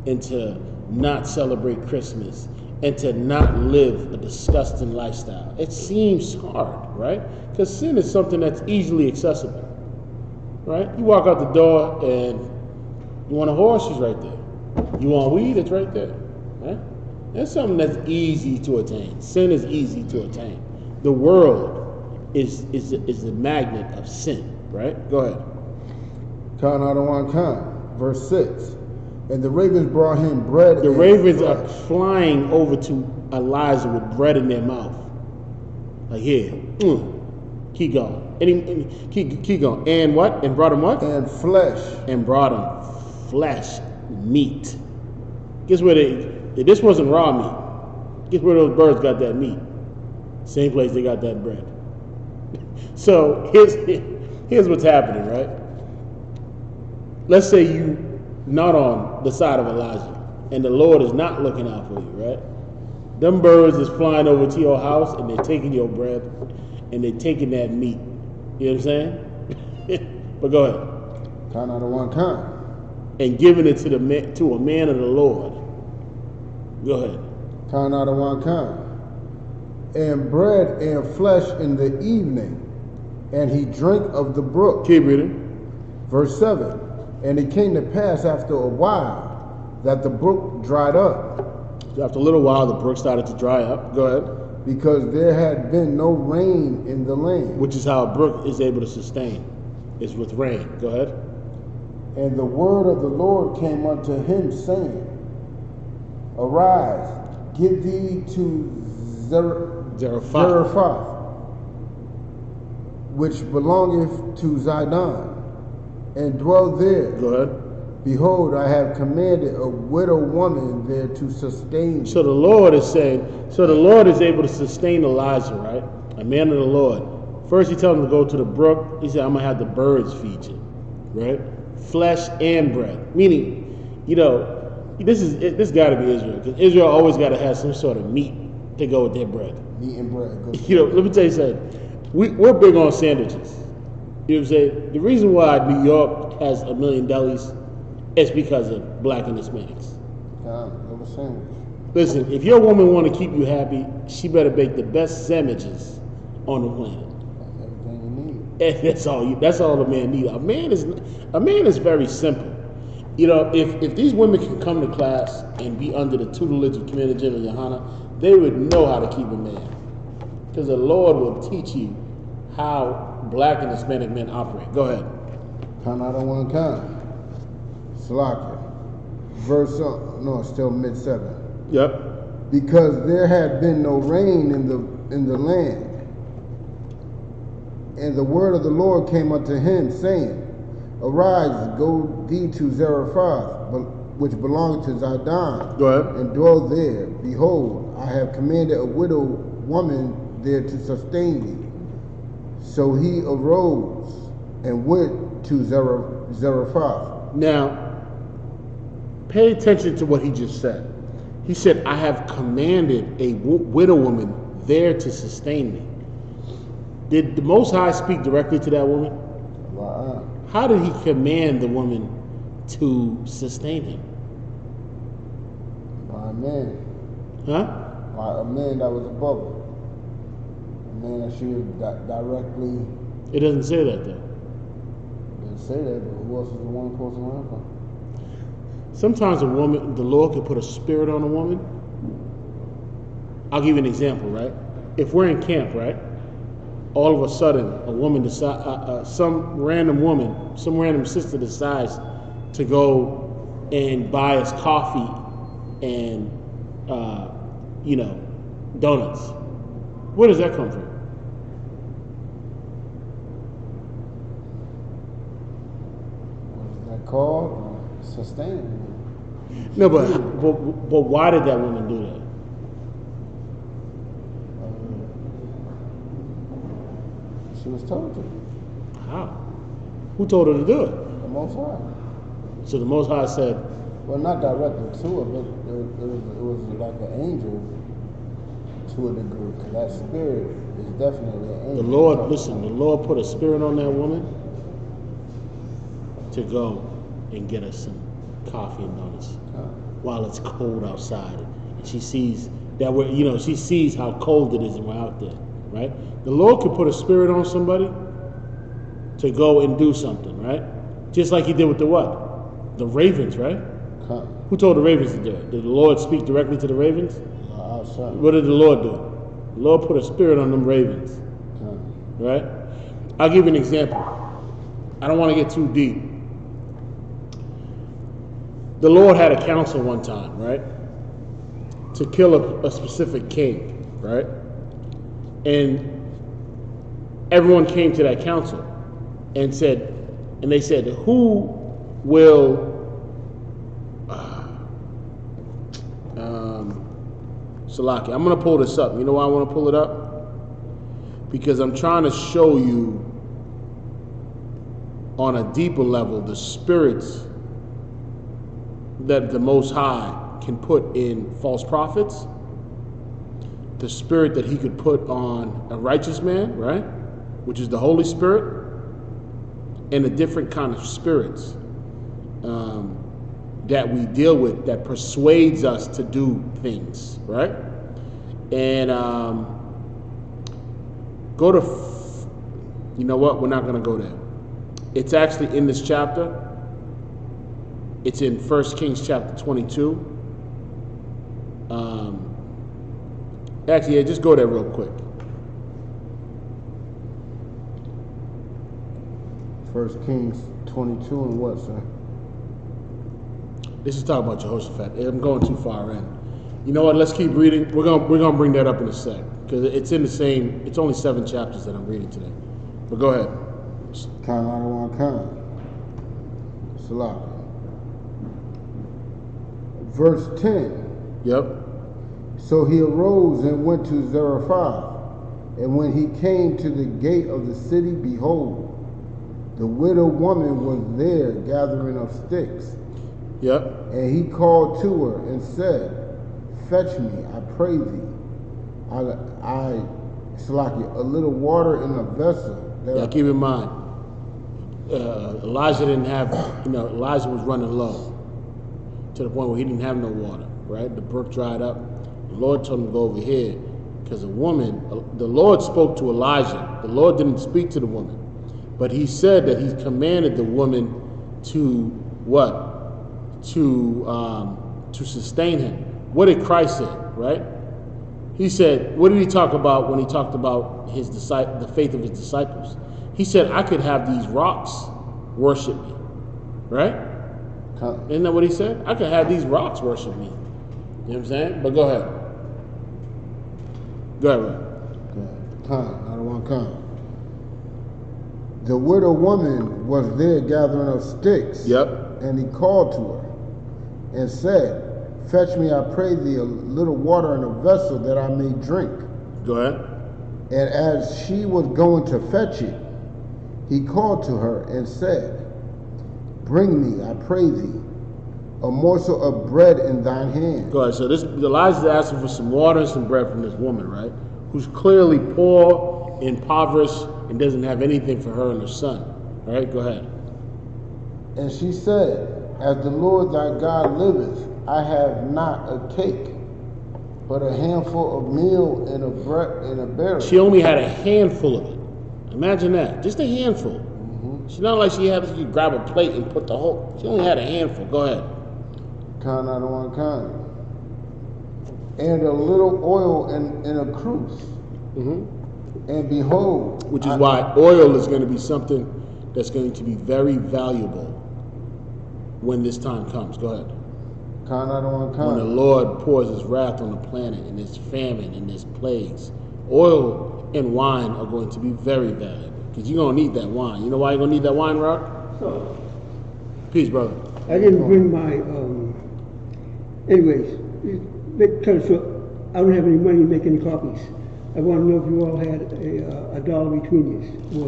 [SPEAKER 2] and to not celebrate Christmas and to not live a disgusting lifestyle. It seems hard, right? Because sin is something that's easily accessible, right? You walk out the door and you want a horse, she's right there. You want weed, it's right there, right? That's something that's easy to attain. Sin is easy to attain. The world is the magnet of sin, right? Go ahead.
[SPEAKER 1] Count out of one kind. Verse 6. And the ravens brought him bread.
[SPEAKER 2] The ravens are flying over to Elijah with bread in their mouth. Like, here, keep going. And keep going. And what? And brought him what?
[SPEAKER 1] And flesh.
[SPEAKER 2] And brought him flesh, meat. Guess where this wasn't raw meat. Guess where those birds got that meat? Same place they got that bread. So here's what's happening, right? Let's say you not on the side of Elijah, and the Lord is not looking out for you, right? Them birds is flying over to your house, and they're taking your bread, and they're taking that meat. You know what I'm saying? But go ahead.
[SPEAKER 1] Count out of one kind.
[SPEAKER 2] And giving it to a man of the Lord. Go ahead.
[SPEAKER 1] Count out of one kind. And bread and flesh in the evening, and he drank of the brook.
[SPEAKER 2] Keep reading.
[SPEAKER 1] Verse 7. And it came to pass after a while that the brook dried up.
[SPEAKER 2] After a little while, the brook started to dry up. Go ahead.
[SPEAKER 1] Because there had been no rain in the land.
[SPEAKER 2] Which is how a brook is able to sustain, is with rain. Go ahead.
[SPEAKER 1] And the word of the Lord came unto him, saying, Arise, get thee to Zarephath, which belongeth to Zidon, and dwell there.
[SPEAKER 2] Go ahead.
[SPEAKER 1] Behold, I have commanded a widow woman there to sustain.
[SPEAKER 2] So the Lord is saying, so the Lord is able to sustain Elijah, right? A man of the Lord. First he tells him to go to the brook. He said, I'm going to have the birds feed you, right? Flesh and bread. Meaning, this got to be Israel. Because Israel always got to have some sort of meat to go with their bread.
[SPEAKER 1] Meat and bread.
[SPEAKER 2] Let me tell you something. We're big on sandwiches. You know what I'm saying? The reason why New York has 1 million delis is because of black and Hispanics.
[SPEAKER 1] Never sandwich.
[SPEAKER 2] Listen, if your woman want to keep you happy, she better bake the best sandwiches on the planet.
[SPEAKER 1] Everything you need.
[SPEAKER 2] And that's all a man needs. A man is very simple. You know, if these women can come to class and be under the tutelage of Commander General Yohana, they would know how to keep a man. Because the Lord will teach you how black and Hispanic men operate. Go ahead.
[SPEAKER 1] Count out on one count. Salakia. Verse, no, still mid-7.
[SPEAKER 2] Yep.
[SPEAKER 1] Because there had been no rain in the land. And the word of the Lord came unto him, saying, Arise, go thee to Zarephath, which belongeth to Zidon,
[SPEAKER 2] Go ahead.
[SPEAKER 1] and dwell there. Behold, I have commanded a widow woman there to sustain thee. So he arose and went to Zarephath.
[SPEAKER 2] Now, pay attention to what he just said. He said, I have commanded a widow woman there to sustain me. Did the Most High speak directly to that woman? How did he command the woman to sustain him?
[SPEAKER 1] By a man.
[SPEAKER 2] Huh?
[SPEAKER 1] By a man that was above her. A man that she was directly.
[SPEAKER 2] It doesn't say that though.
[SPEAKER 1] Didn't say that, but who else is the one supposed to learn from?
[SPEAKER 2] Sometimes the Lord can put a spirit on a woman. I'll give you an example, right? If we're in camp, right? All of a sudden, a woman decides, some random sister decides to go and buy us coffee and, donuts. Where does that come from?
[SPEAKER 1] What is that called? Sustaining.
[SPEAKER 2] No, but why did that woman do that?
[SPEAKER 1] She was told to.
[SPEAKER 2] How? Who told her to do it?
[SPEAKER 1] The Most High.
[SPEAKER 2] So the Most High said,
[SPEAKER 1] Well, not directly to her, but it was like an angel to a degree. Because that spirit is definitely an angel.
[SPEAKER 2] the Lord put a spirit on that woman to go and get us some coffee and donuts while it's cold outside. And she sees that she sees how cold it is and we're out there, right? The Lord could put a spirit on somebody to go and do something, right? Just like he did with the what? The ravens, right? Who told the ravens to do it? Did the Lord speak directly to the ravens? What did the Lord do? The Lord put a spirit on them ravens, right? I'll give you an example. I don't want to get too deep. The Lord had a council one time, right? To kill a specific king, right? And everyone came to that council and they said, who will Salaki, I'm going to pull this up. You know why I want to pull it up? Because I'm trying to show you on a deeper level the spirits that the Most High can put in false prophets, the spirit that he could put on a righteous man, right? Which is the Holy Spirit, and the different kind of spirits that we deal with that persuades us to do things, right? And go to, you know what? We're not going to go there. It's actually in this chapter. It's in 1 Kings chapter 22. Actually, yeah, just go there real quick.
[SPEAKER 1] 1 Kings 22 and what, sir?
[SPEAKER 2] This is talking about Jehoshaphat. I'm going too far in. You know what? Let's keep reading. We're gonna bring that up in a sec because it's in the same. It's only 7 chapters that I'm reading today. But go ahead.
[SPEAKER 1] Count out on count. Salah. Verse 10.
[SPEAKER 2] Yep.
[SPEAKER 1] So he arose and went to Zarephath, and when he came to the gate of the city, behold, the widow woman was there gathering of sticks.
[SPEAKER 2] Yep.
[SPEAKER 1] And he called to her and said, Fetch me, I pray thee, Salaki, a little water in a vessel.
[SPEAKER 2] Yeah, keep in mind, Elijah didn't have, Elijah was running low to the point where he didn't have no water, right? The brook dried up. The Lord told him to go over here because the Lord spoke to Elijah. The Lord didn't speak to the woman, but he said that he commanded the woman to what? To sustain him. What did Christ say, right? He said, what did he talk about when he talked about the faith of his disciples? He said, I could have these rocks worship me, right? Isn't that what he said? I could have these rocks worship me. You know what I'm saying? But go ahead. Go ahead, Ray.
[SPEAKER 1] I don't want to come. The widow woman was there gathering of sticks.
[SPEAKER 2] Yep.
[SPEAKER 1] And he called to her and said, fetch me, I pray thee, a little water in a vessel that I may drink.
[SPEAKER 2] Go ahead.
[SPEAKER 1] And as she was going to fetch it, he called to her and said, bring me, I pray thee, a morsel of bread in thine hand.
[SPEAKER 2] Go ahead. So Elijah's asking for some water and some bread from this woman, right? Who's clearly poor, impoverished, and doesn't have anything for her and her son. All right, go ahead.
[SPEAKER 1] And she said, as the Lord thy God liveth, I have not a cake, but a handful of meal in a barrel.
[SPEAKER 2] She only had a handful of it. Imagine that, just a handful. She's not like she could grab a plate and put the whole. She only had a handful. Go ahead.
[SPEAKER 1] Kind out of one kind. And a little oil in a cruse. And behold,
[SPEAKER 2] which is why oil is going to be something that's going to be very valuable when this time comes. Go ahead.
[SPEAKER 1] Kind out of one kind.
[SPEAKER 2] When the Lord pours his wrath on the planet and there's famine and there's plagues, oil and wine are going to be very valuable because you're going to need that wine. You know why you're going to need that wine, Rod?
[SPEAKER 3] So,
[SPEAKER 2] Peace, brother.
[SPEAKER 3] I didn't bring my, anyways, because I don't have any money to make any copies. I want to know if you all had a dollar between you,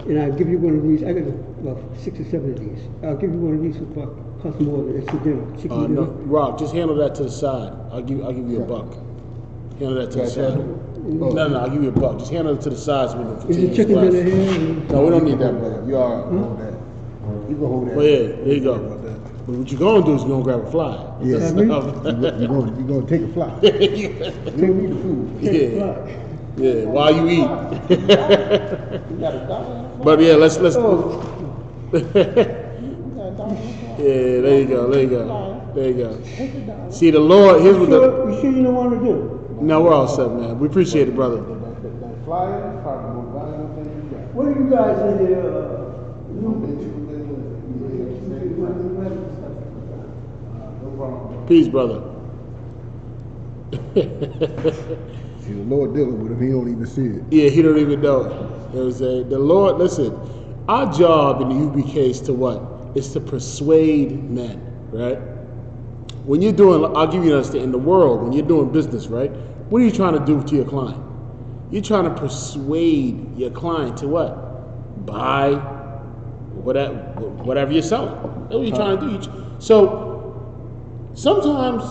[SPEAKER 3] and I'll give you one of these. I got about 6 or 7 of these. I'll give you one of these for cost more than it's for dinner. Chicken dinner.
[SPEAKER 2] No, Rob, just handle that to the side. I'll give you a buck. Handle that to the side. No, I'll give you a buck. Just handle it to the side so we can
[SPEAKER 3] Is
[SPEAKER 2] continue
[SPEAKER 3] it chicken
[SPEAKER 2] this
[SPEAKER 3] dinner
[SPEAKER 2] class.
[SPEAKER 3] here?
[SPEAKER 2] No, we don't need that, brother. You all right.
[SPEAKER 1] Hold that. You can hold that.
[SPEAKER 2] Well, yeah, there you go. But what you're going to do is you're going to grab a fly.
[SPEAKER 1] Yeah.
[SPEAKER 3] That's
[SPEAKER 1] You're going to take a fly. You don't need the food.
[SPEAKER 2] Yeah. Yeah, while you eat. But yeah, let's.
[SPEAKER 3] Oh,
[SPEAKER 2] Yeah, there you go. See, the Lord. Here's what
[SPEAKER 3] you sure you don't want to do?
[SPEAKER 2] No, we're all set, man. We appreciate it, brother.
[SPEAKER 1] That flyer is probably the most valuable thing you got.
[SPEAKER 3] What are you guys in there?
[SPEAKER 1] No problem.
[SPEAKER 2] Peace, brother.
[SPEAKER 1] See, the Lord dealing with him, he don't even see it.
[SPEAKER 2] Yeah, he don't even know it. You know what I'm saying? The Lord, listen, our job in the UBK is to what? Is to persuade men, right? When you're doing, I'll give you an understanding, in the world, when you're doing business, right? What are you trying to do to your client? You're trying to persuade your client to what? Buy whatever you're selling. That's what you're trying to do. So sometimes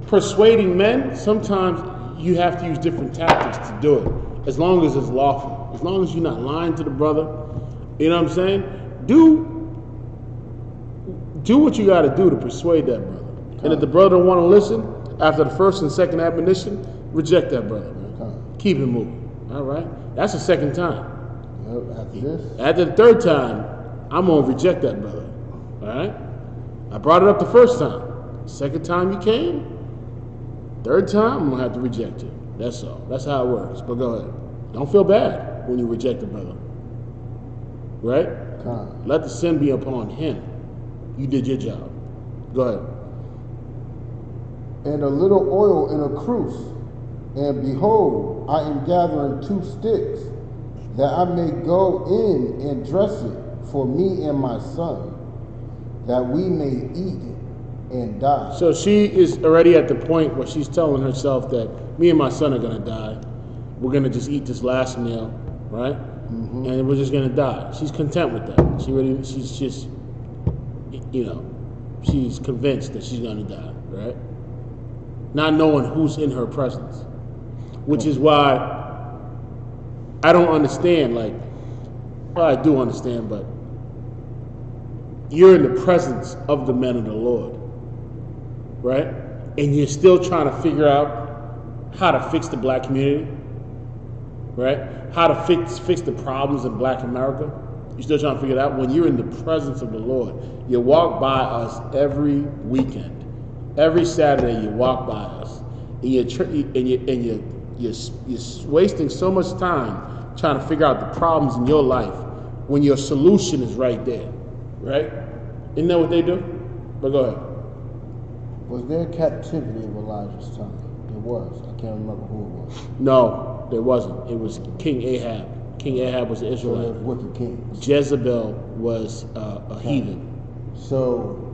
[SPEAKER 2] persuading men, sometimes you have to use different tactics to do it, as long as it's lawful. As long as you're not lying to the brother, you know what I'm saying? Do what you got to do to persuade that brother. And if the brother don't want to listen, after the first and second admonition, reject that brother, man. Keep it moving, all right? That's the second time.
[SPEAKER 1] After this?
[SPEAKER 2] After the third time, I'm going to reject that brother, all right? I brought it up the first time. Second time you came, third time, I'm going to have to reject you. That's all. That's how it works. But go ahead. Don't feel bad when you reject a brother, right? Let the sin be upon him. You did your job. Go ahead.
[SPEAKER 1] And a little oil in a cruse. And behold, I am gathering 2 sticks, that I may go in and dress it for me and my son, that we may eat and die.
[SPEAKER 2] So she is already at the point where she's telling herself that me and my son are going to die. We're going to just eat this last meal, right? And we're just going to die. She's content with that. She's just, she's convinced that she's going to die, right? Not knowing who's in her presence. Which is why I don't understand, like, Well, I do understand, but you're in the presence of the men of the Lord, right? And you're still trying to figure out how to fix the black community, right? How to fix the problems in black America. You're still trying to figure it out when you're in the presence of the Lord. You walk by us every weekend. Every Saturday you walk by us. And you're wasting so much time trying to figure out the problems in your life when your solution is right there, right? Isn't that what they do? But go ahead.
[SPEAKER 1] Was there captivity in Elijah's time? There was. I can't remember who it was.
[SPEAKER 2] No, there wasn't. It was King Ahab. King Ahab was an
[SPEAKER 1] So
[SPEAKER 2] Israelite.
[SPEAKER 1] there's wicked kings.
[SPEAKER 2] Jezebel was a heathen.
[SPEAKER 1] So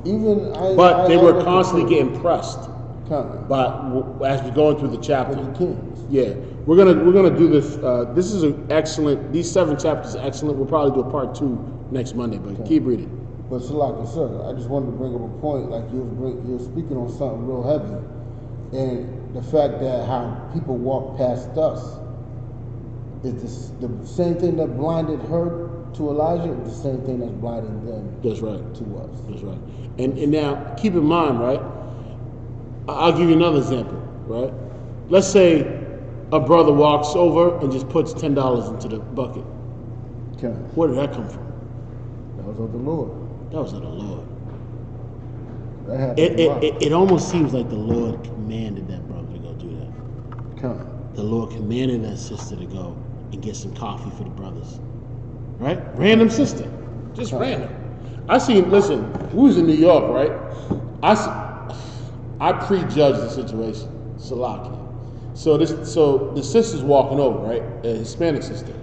[SPEAKER 1] even
[SPEAKER 2] But they were
[SPEAKER 1] look
[SPEAKER 2] constantly
[SPEAKER 1] at
[SPEAKER 2] getting pressed.
[SPEAKER 1] Kind
[SPEAKER 2] But as we're going through the chapter,
[SPEAKER 1] wicked kings.
[SPEAKER 2] yeah, we're gonna do this. This is an excellent. These 7 chapters are excellent. We'll probably do a part 2 next Monday. But keep reading.
[SPEAKER 1] But Salaki, sir, I just wanted to bring up a point. Like you was speaking on something real heavy, and the fact that how people walk past us is the same thing that blinded her to Elijah. The same thing that's blinding them
[SPEAKER 2] That's right.
[SPEAKER 1] to us.
[SPEAKER 2] That's right. And now keep in mind, right? I'll give you another example, right? Let's say a brother walks over and just puts $10 into the bucket.
[SPEAKER 1] Okay.
[SPEAKER 2] Where did that come from?
[SPEAKER 1] That was of the Lord.
[SPEAKER 2] That was of the Lord.
[SPEAKER 1] That happened.
[SPEAKER 2] It almost seems like the Lord commanded that brother to go do that.
[SPEAKER 1] Okay.
[SPEAKER 2] The Lord commanded that sister to go and get some coffee for the brothers. Right? Random sister. Just random. Listen, we was in New York, right? I prejudged the situation. Salaki. So the sister's walking over, right? A Hispanic sister.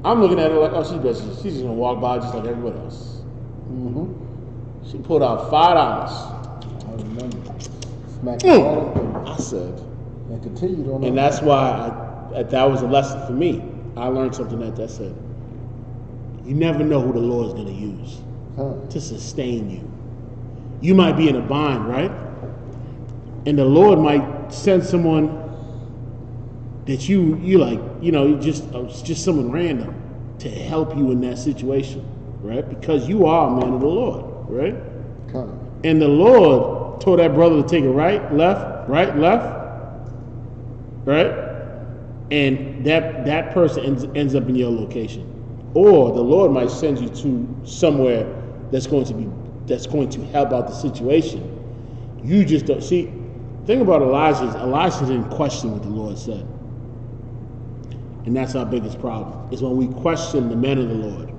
[SPEAKER 2] I'm looking at her like, oh, she's just gonna walk by just like everybody else.
[SPEAKER 1] Mm-hmm.
[SPEAKER 2] She pulled out $5.
[SPEAKER 1] I remember. Smacked right up in
[SPEAKER 2] I said,
[SPEAKER 1] and continued on.
[SPEAKER 2] and that's why that was a lesson for me. I learned something that said, you never know who the Lord is going to use to sustain you. You might be in a bind, right? And the Lord might send someone that you like, just someone random to help you in that situation, right? Because you are a man of the Lord, right? And the Lord told that brother to take a right, left, right? And that person ends up in your location. Or the Lord might send you to somewhere that's going to help out the situation. You just don't see. The thing about Elijah is Elijah didn't question what the Lord said. And that's our biggest problem, is when we question the men of the Lord.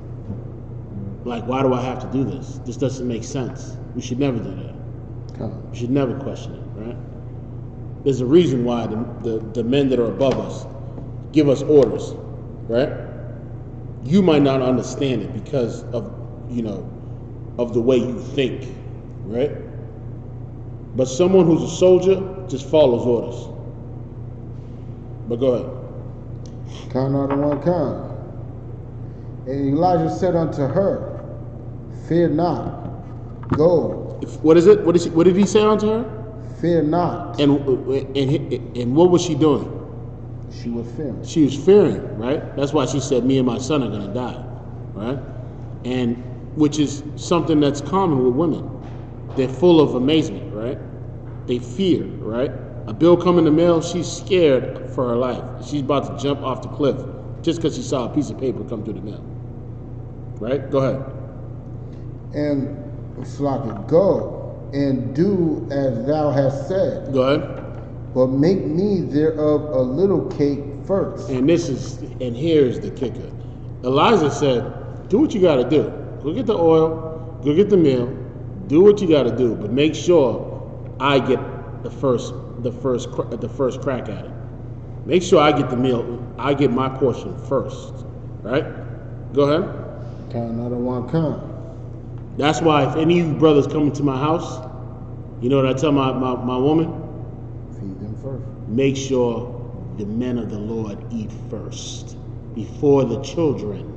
[SPEAKER 2] Like, why do I have to do this? This doesn't make sense. We should never do that. We should never question it, right? There's a reason why the men that are above us give us orders, right? You might not understand it because of the way you think, right? But someone who's a soldier just follows orders. But go ahead.
[SPEAKER 1] Count out of one kind. And Elijah said unto her, fear not, go.
[SPEAKER 2] What is it? What did he say unto her?
[SPEAKER 1] Fear not.
[SPEAKER 2] And what was she doing?
[SPEAKER 1] She was fearing.
[SPEAKER 2] She was fearing, right? That's why she said, me and my son are going to die, right? And which is something that's common with women. They're full of amazement, right? They fear, right? A bill come in the mail, she's scared for her life. She's about to jump off the cliff just because she saw a piece of paper come through the mail, right? Go ahead.
[SPEAKER 1] And Slaki, go and do as thou hast said.
[SPEAKER 2] Go ahead.
[SPEAKER 1] But make me thereof a little cake first.
[SPEAKER 2] And here's the kicker. Elijah said, do what you got to do. Go get the oil, go get the meal, do what you got to do, but make sure I get the first crack at it. Make sure I get the meal, I get my portion first, right? Go ahead.
[SPEAKER 1] Count out of one kind.
[SPEAKER 2] That's why if any of you brothers come into my house, you know what I tell my woman?
[SPEAKER 1] Feed them first.
[SPEAKER 2] Make sure the men of the Lord eat first before the children.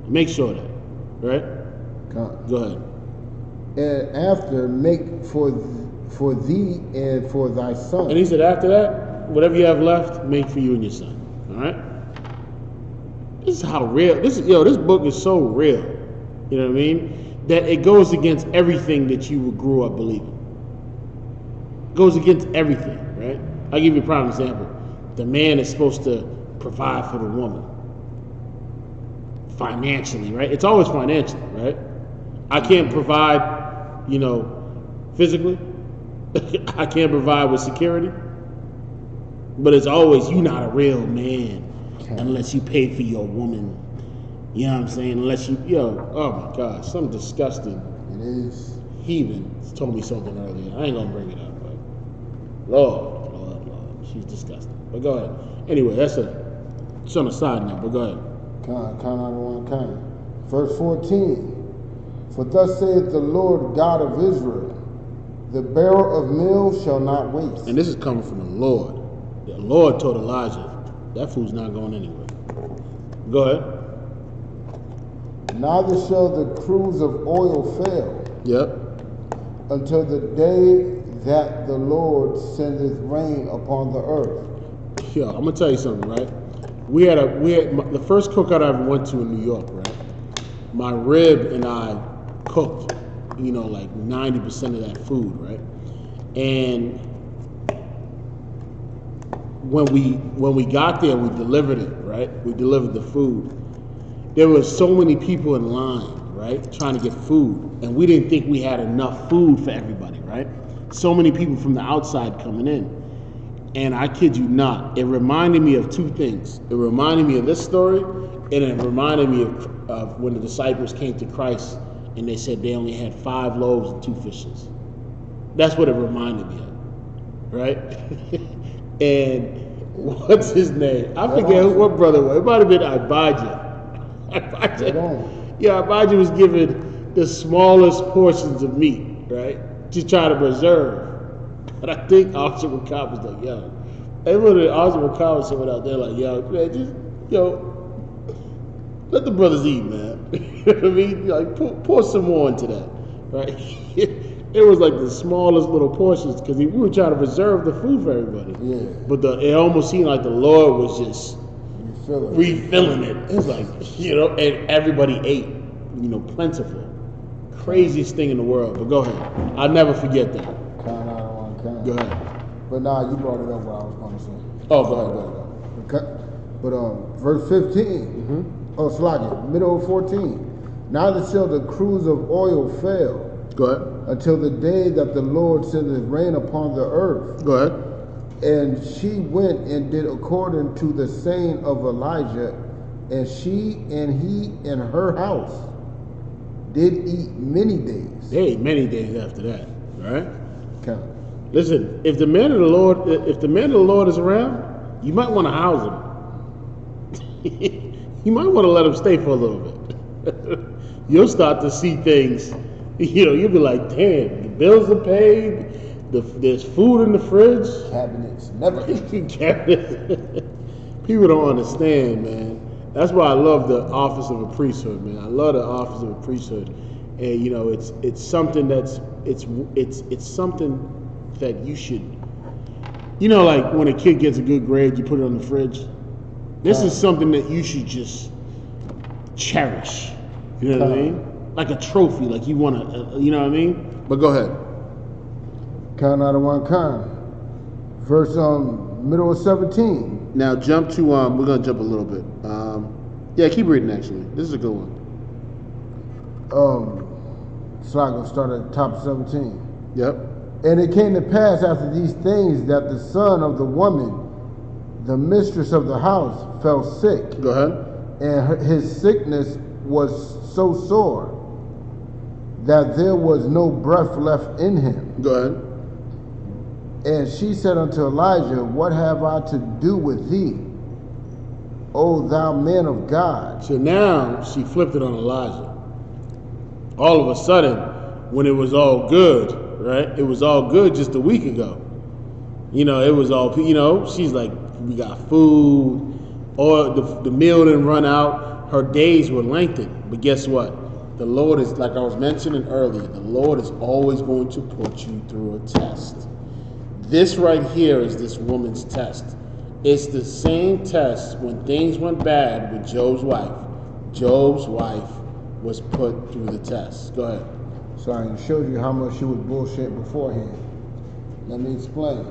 [SPEAKER 2] Make sure that, right?
[SPEAKER 1] Count.
[SPEAKER 2] Go ahead.
[SPEAKER 1] And after make for thee and for thy son.
[SPEAKER 2] And he said, after that, whatever you have left, make for you and your son. All right? this is how real this is. Yo, this book is so real. You know what I mean? That it goes against everything that you grew up believing. It goes against everything, right? I'll give you a prime example. The man is supposed to provide for the woman financially, right? It's always financially, right? I can't provide, you know, physically. I can't provide with security. But it's always, you're not a real man unless you pay for your woman. You know what I'm saying? Unless you, oh my gosh, something disgusting.
[SPEAKER 1] It is.
[SPEAKER 2] Heathen told me something earlier. I ain't gonna bring it up, but Lord, she's disgusting. But go ahead. Anyway, it's on the side now, but go ahead.
[SPEAKER 1] Count out of one kind. Verse 14. For thus saith the Lord God of Israel, the barrel of meal shall not waste.
[SPEAKER 2] And this is coming from the Lord. The Lord told Elijah, that food's not going anywhere. Go ahead.
[SPEAKER 1] Neither shall the cruse of oil fail.
[SPEAKER 2] Yep.
[SPEAKER 1] Until the day that the Lord sendeth rain upon the earth.
[SPEAKER 2] Yo, I'm gonna tell you something, right? We had the first cookout I ever went to in New York, right? My rib and I cooked, you know, like 90% of that food, right? And when we got there, we delivered it, right? We delivered the food. There were so many people in line, right, trying to get food, and we didn't think we had enough food for everybody, right? So many people from the outside coming in. And I kid you not, it reminded me of two things. It reminded me of this story, and it reminded me of when the disciples came to Christ and they said they only had 5 loaves and 2 fishes. That's what it reminded me of, right? And what's his name? I forget what brother it was. It might have been Abijah. Yeah, Abijah was given the smallest portions of meat, right, to try to preserve. But I think Officer McCobb was like, yo, everybody, Officer McCobb was someone out there like, yo, man, just, let the brothers eat, man. You know what I mean? Like, pour some more into that, right? It was like the smallest little portions because we were trying to preserve the food for everybody.
[SPEAKER 1] Yeah.
[SPEAKER 2] But it almost seemed like the Lord was just refilling it. It was like, and everybody ate, plentiful. Craziest thing in the world. But go ahead. I'll never forget that.
[SPEAKER 1] Count out of one kind.
[SPEAKER 2] Go ahead.
[SPEAKER 1] But nah, you brought it up what I was going to say.
[SPEAKER 2] Oh, go ahead.
[SPEAKER 1] But verse 15. Oh, Slaggy, middle of 14. Neither shall the cruse of oil fail.
[SPEAKER 2] Go ahead.
[SPEAKER 1] Until the day that the Lord sendeth rain upon the earth.
[SPEAKER 2] Go ahead.
[SPEAKER 1] And she went and did according to the saying of Elijah, and she and he and her house did eat many days.
[SPEAKER 2] They ate many days after that, right?
[SPEAKER 1] Count.
[SPEAKER 2] Listen, if the man of the Lord is around, you might want to house him. You might want to let him stay for a little bit. You'll start to see things. You'll be like, damn, the bills are paid. There's food in the fridge.
[SPEAKER 1] Cabinets never.
[SPEAKER 2] Cabinets. People don't understand, man. That's why I love the office of a priesthood, man. I love the office of a priesthood, and it's something that's it's something that you should, like when a kid gets a good grade, you put it on the fridge. This is something that you should just cherish. You know what I mean? Like a trophy, like you want to, you know what I mean? But go ahead.
[SPEAKER 1] Count out of one kind. Verse middle of 17.
[SPEAKER 2] Now jump to we're gonna jump a little bit. Yeah, keep reading actually. This is a good one.
[SPEAKER 1] So I'm gonna start at the top of 17.
[SPEAKER 2] Yep.
[SPEAKER 1] And it came to pass after these things that the son of the woman, the mistress of the house, fell sick.
[SPEAKER 2] Go ahead.
[SPEAKER 1] And his sickness was so sore that there was no breath left in him.
[SPEAKER 2] Go ahead.
[SPEAKER 1] And she said unto Elijah, what have I to do with thee, O thou man of God?
[SPEAKER 2] So now she flipped it on Elijah. All of a sudden, when it was all good, right? It was all good just a week ago. It was all, she's like, we got food, or the meal didn't run out. Her days were lengthened. But guess what? The Lord is, like I was mentioning earlier, the Lord is always going to put you through a test. This right here is this woman's test. It's the same test when things went bad with Job's wife. Job's wife was put through the test. Go ahead.
[SPEAKER 1] So I showed you how much she was bullshit beforehand. Let me explain.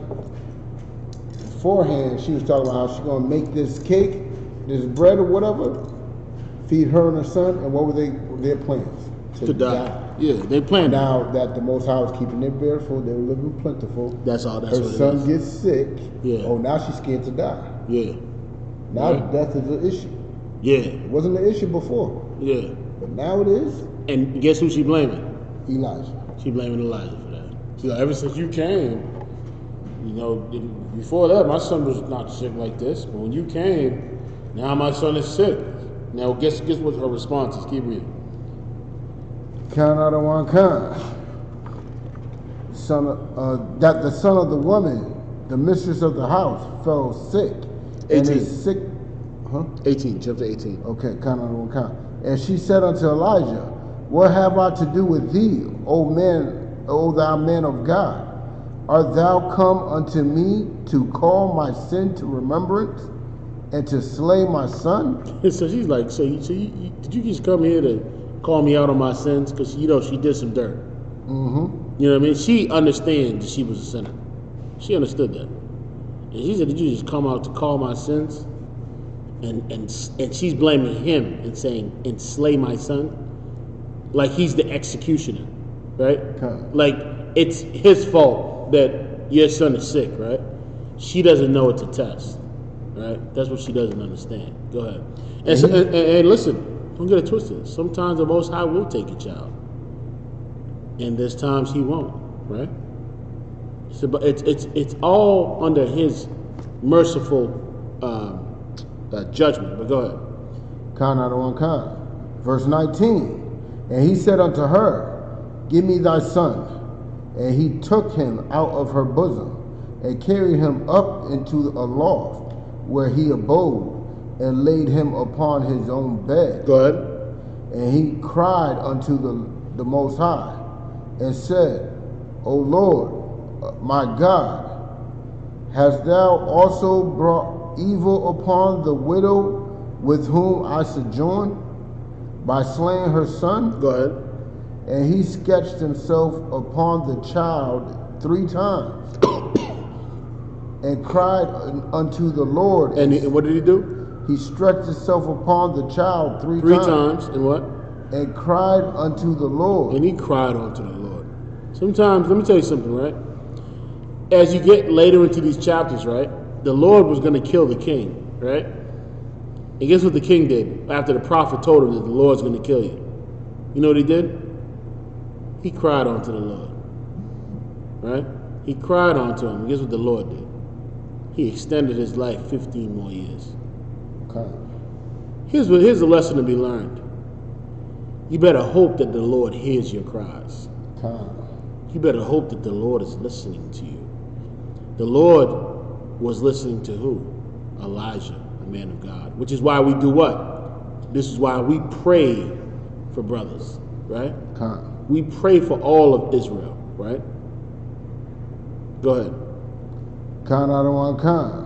[SPEAKER 1] Beforehand, she was talking about how she's gonna make this cake, this bread or whatever, feed her and her son, and what were their plans?
[SPEAKER 2] To die. Yeah, they planned it.
[SPEAKER 1] Now that the Most High was keeping them bareful, they were living plentiful.
[SPEAKER 2] That's all. That's
[SPEAKER 1] her
[SPEAKER 2] what it
[SPEAKER 1] son
[SPEAKER 2] is.
[SPEAKER 1] gets sick.
[SPEAKER 2] Yeah.
[SPEAKER 1] Oh, now she's scared to die.
[SPEAKER 2] Yeah.
[SPEAKER 1] Now
[SPEAKER 2] Right.
[SPEAKER 1] death is an issue.
[SPEAKER 2] Yeah.
[SPEAKER 1] It wasn't an issue before,
[SPEAKER 2] Yeah.
[SPEAKER 1] but now it is.
[SPEAKER 2] And guess who she blaming?
[SPEAKER 1] Elijah.
[SPEAKER 2] She blaming Elijah for that. So ever since you came, you know, before that, my son was not sick like this. But when you came, now my son is sick. Now guess what her response is. Keep reading.
[SPEAKER 1] Count out of one kind. That the son of the woman, the mistress of the house, fell sick.
[SPEAKER 2] 18.
[SPEAKER 1] And is sick. Huh?
[SPEAKER 2] 18. Jump to 18.
[SPEAKER 1] Okay, count out of one kind. And she said unto Elijah, what have I to do with thee, O man, O thou man of God? Art thou come unto me to call my sin to remembrance and to slay my son?
[SPEAKER 2] So she's like, did you just come here to call me out on my sins? Because, you know, she did some dirt.
[SPEAKER 1] Mm-hmm.
[SPEAKER 2] You know what I mean? She understands that she was a sinner. She understood that. And she said, did you just come out to call my sins? And she's blaming him and saying, and slay my son? Like he's the executioner, right?
[SPEAKER 1] Okay.
[SPEAKER 2] Like it's his fault that your son is sick, right? She doesn't know it's a test, right? That's what she doesn't understand. Go ahead. And listen, don't get it twisted. Sometimes the Most High will take a child, and there's times He won't, right? So, but it's all under His merciful judgment. But go ahead.
[SPEAKER 1] Count out of one kind. Verse 19. And he said unto her, give me thy son. And he took him out of her bosom, and carried him up into a loft, where he abode, and laid him upon his own bed.
[SPEAKER 2] Go ahead.
[SPEAKER 1] And he cried unto the Most High, and said, O Lord, my God, hast thou also brought evil upon the widow with whom I sojourn, by slaying her son?
[SPEAKER 2] Go ahead.
[SPEAKER 1] And he sketched himself upon the child 3 times, and cried unto the Lord.
[SPEAKER 2] And what did he do?
[SPEAKER 1] He stretched himself upon the child 3
[SPEAKER 2] times. And what?
[SPEAKER 1] And cried unto the Lord.
[SPEAKER 2] And he cried unto the Lord. Sometimes, let me tell you something, right? As you get later into these chapters, right, the Lord was going to kill the king, right? And guess what the king did after the prophet told him that the Lord's going to kill you? You know what he did? He cried unto the Lord, right? He cried unto him. And guess what the Lord did? He extended his life 15 more years.
[SPEAKER 1] Okay.
[SPEAKER 2] Here's a lesson to be learned. You better hope that the Lord hears your cries.
[SPEAKER 1] Okay.
[SPEAKER 2] You better hope that the Lord is listening to you. The Lord was listening to who? Elijah, a man of God. Which is why we do what? This is why we pray for brothers, right?
[SPEAKER 1] Okay.
[SPEAKER 2] We pray for all of Israel, right? Go ahead.
[SPEAKER 1] Count out of one kind.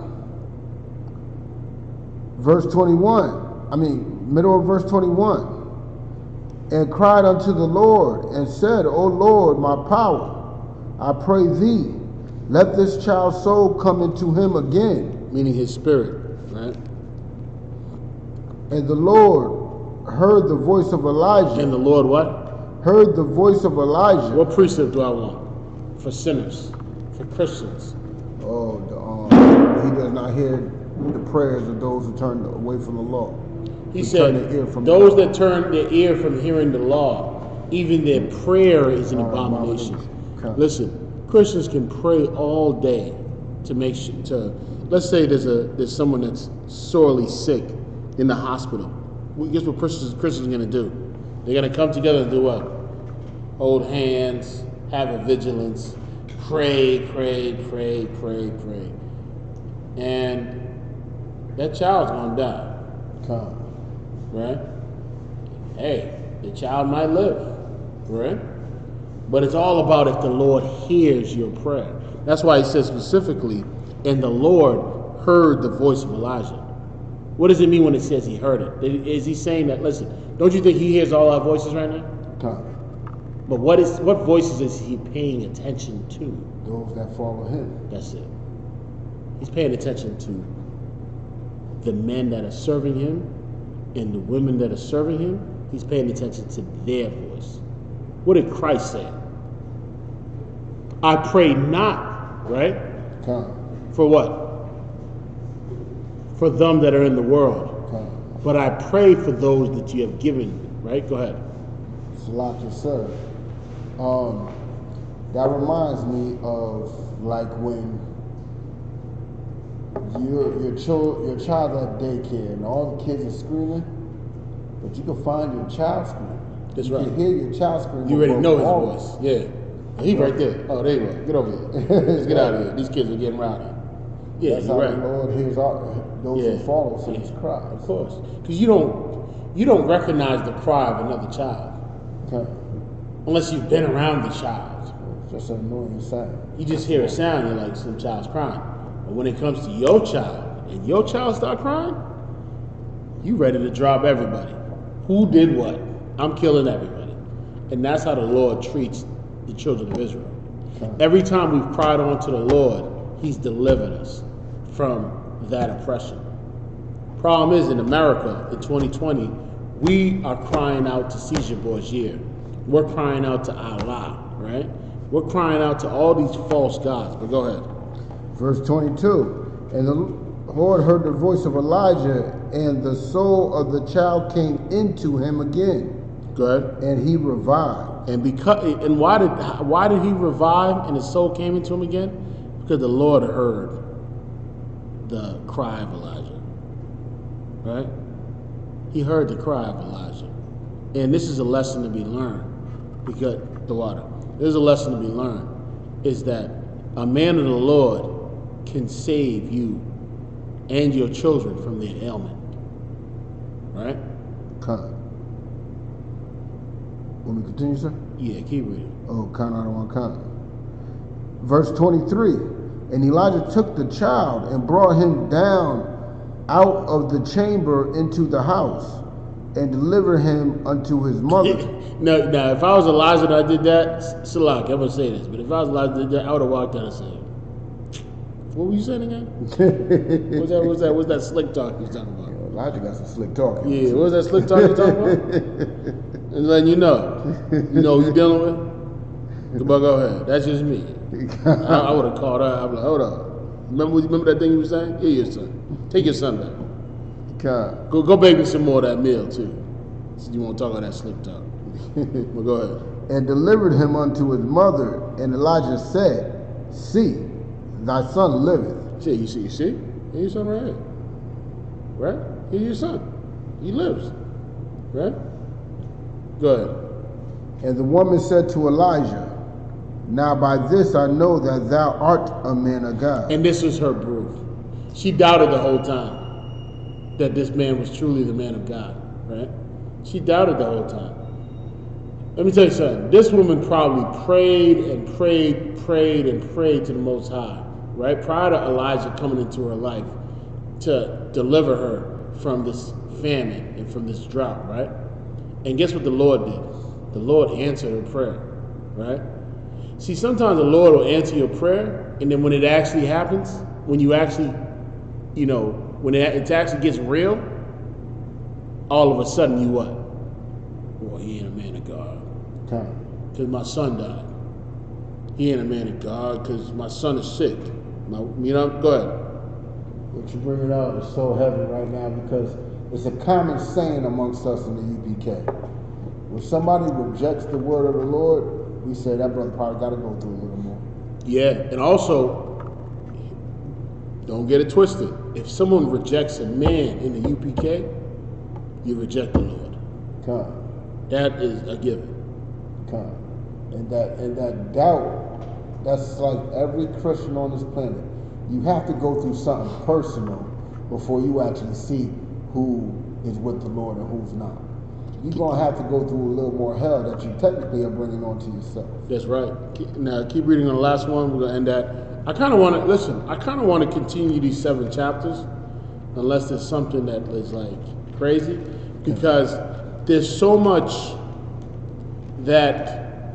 [SPEAKER 1] Verse 21. Middle of verse 21. And cried unto the Lord, and said, O Lord, my power, I pray thee, let this child's soul come into him again.
[SPEAKER 2] Meaning his spirit, right?
[SPEAKER 1] And the Lord heard the voice of Elijah.
[SPEAKER 2] And the Lord what?
[SPEAKER 1] Heard the voice of Elijah.
[SPEAKER 2] What precept do I want? For sinners, for Christians.
[SPEAKER 1] He does not hear the prayers of those who turn away from the law.
[SPEAKER 2] He
[SPEAKER 1] Who
[SPEAKER 2] said,
[SPEAKER 1] turn their ear from
[SPEAKER 2] those
[SPEAKER 1] the
[SPEAKER 2] that turn their ear from hearing the law, even their prayer is an abomination.
[SPEAKER 1] Okay.
[SPEAKER 2] Listen, Christians can pray all day to make sure let's say there's someone that's sorely sick in the hospital. Guess what Christians are going to do? They're going to come together and do what? Hold hands, have a vigilance, pray. And that child's going to die.
[SPEAKER 1] Okay.
[SPEAKER 2] Right? Hey, the child might live, right? But it's all about if the Lord hears your prayer. That's why he says specifically, and the Lord heard the voice of Elijah. What does it mean when it says he heard it? Is he saying that, listen, don't you think he hears all our voices right now?
[SPEAKER 1] Come.
[SPEAKER 2] But what voices is he paying attention to?
[SPEAKER 1] Those that follow him.
[SPEAKER 2] That's it. He's paying attention to the men that are serving him and the women that are serving him. He's paying attention to their voice. What did Christ say? I pray not, right?
[SPEAKER 1] Come.
[SPEAKER 2] For what? For them that are in the world.
[SPEAKER 1] Come.
[SPEAKER 2] But I pray for those that you have given me, right? Go ahead.
[SPEAKER 1] Salaki, sir. That reminds me of like when your child at daycare and all the kids are screaming, but you can find your child screaming.
[SPEAKER 2] That's
[SPEAKER 1] you
[SPEAKER 2] right.
[SPEAKER 1] can hear your child screaming.
[SPEAKER 2] You already know his
[SPEAKER 1] always.
[SPEAKER 2] voice. Yeah. He's right there. Oh, there you go. Get over here. Let's get out of here. These kids are getting rowdy. Yeah,
[SPEAKER 1] That's
[SPEAKER 2] you're
[SPEAKER 1] how
[SPEAKER 2] right.
[SPEAKER 1] the Lord hears those who follow his
[SPEAKER 2] Of
[SPEAKER 1] cries.
[SPEAKER 2] course. Because you don't recognize the cry of another child
[SPEAKER 1] Okay.
[SPEAKER 2] unless you've been around the child.
[SPEAKER 1] It's just an annoying sound.
[SPEAKER 2] You just hear a sound, you're like, some child's crying. But when it comes to your child, and your child start crying, you ready to drop everybody. Who did what? I'm killing everybody. And that's how the Lord treats the children of Israel.
[SPEAKER 1] Okay.
[SPEAKER 2] Every time we've cried on to the Lord, he's delivered us from that oppression. Problem is, in America, in 2020, we are crying out to Caesar Borgia. We're crying out to Allah, right? We're crying out to all these false gods. But go ahead.
[SPEAKER 1] Verse 22. And the Lord heard the voice of Elijah, and the soul of the child came into him again,
[SPEAKER 2] Go ahead.
[SPEAKER 1] and he revived.
[SPEAKER 2] And why did he revive and his soul came into him again? Because the Lord heard the cry of Elijah. Right? He heard the cry of Elijah. And this is a lesson to be learned. Because the water. There's a lesson to be learned. Is that a man of the Lord can save you and your children from their ailment. Right?
[SPEAKER 1] Come. Want me to continue, sir?
[SPEAKER 2] Yeah, keep reading.
[SPEAKER 1] Oh, count, I don't want to count. Verse 23. And Elijah took the child and brought him down out of the chamber into the house, and delivered him unto his mother.
[SPEAKER 2] Now, if I was Elijah and I did that, Salak, I'm gonna say this, but if I was Elijah and did that, I would have walked out and said, "What were you saying again? What's that slick talk you was talking about?"
[SPEAKER 1] Elijah got some slick talk.
[SPEAKER 2] Yeah, what was that slick talk you talking about? And letting you know who you dealing with. But go ahead, that's just me. I would have called her. I'm like, hold on. Remember that thing you were saying? Here, your son. Take your son back.
[SPEAKER 1] Come.
[SPEAKER 2] Go bake me some more of that meal too. So you want to talk about that slick talk? Well, go ahead.
[SPEAKER 1] And delivered him unto his mother. And Elijah said, See, thy son liveth.
[SPEAKER 2] See, you see? Here's your son right here. Right? Here's your son. He lives. Right? Go ahead.
[SPEAKER 1] And the woman said to Elijah, Now by this I know that thou art a man of God.
[SPEAKER 2] And this was her proof. She doubted the whole time that this man was truly the man of God. Right? She doubted the whole time. Let me tell you something. This woman probably prayed and prayed to the Most High, right? Prior to Elijah coming into her life to deliver her from this famine and from this drought, right? And guess what the Lord did? The Lord answered her prayer, right? See, sometimes the Lord will answer your prayer, and then when it actually happens, when you actually, when it actually gets real, all of a sudden you what? Well, he ain't a man of God.
[SPEAKER 1] Come.
[SPEAKER 2] Because my son died. He ain't a man of God because my son is sick. Go ahead.
[SPEAKER 1] What you bringing out is so heavy right now because it's a common saying amongst us in the UPK. When somebody rejects the word of the Lord, we say that brother probably got to go through a little more.
[SPEAKER 2] Yeah, and also, don't get it twisted. If someone rejects a man in the UPK, you reject the Lord.
[SPEAKER 1] Come.
[SPEAKER 2] That is a given.
[SPEAKER 1] Come. And that doubt, that's like every Christian on this planet. You have to go through something personal before you actually see who is with the Lord and who's not. you're going to have to go through a little more hell that you technically are bringing onto yourself.
[SPEAKER 2] That's right. Now, keep reading on the last one. We're going to end that. I kind of want to, listen, I kind of want to continue these 7 chapters unless there's something that is like crazy, because there's so much that,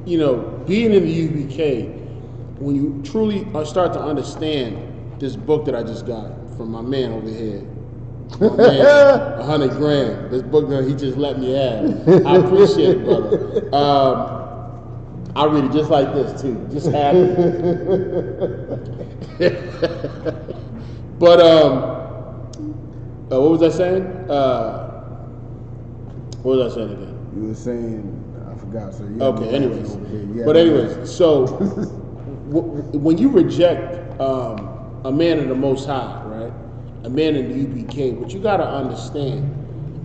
[SPEAKER 2] you know, being in the UBK, when you truly start to understand this book that I just got from my man over here, my man, 100 grand, this book that he just let me have. I appreciate it, brother. I read it just like this too, just happy. But what was I saying? What was I saying again?
[SPEAKER 1] You were saying, I forgot. So you
[SPEAKER 2] okay. Anyways, but anyways, so when you reject a man of the Most High, right? A man in the UBK, what you got to understand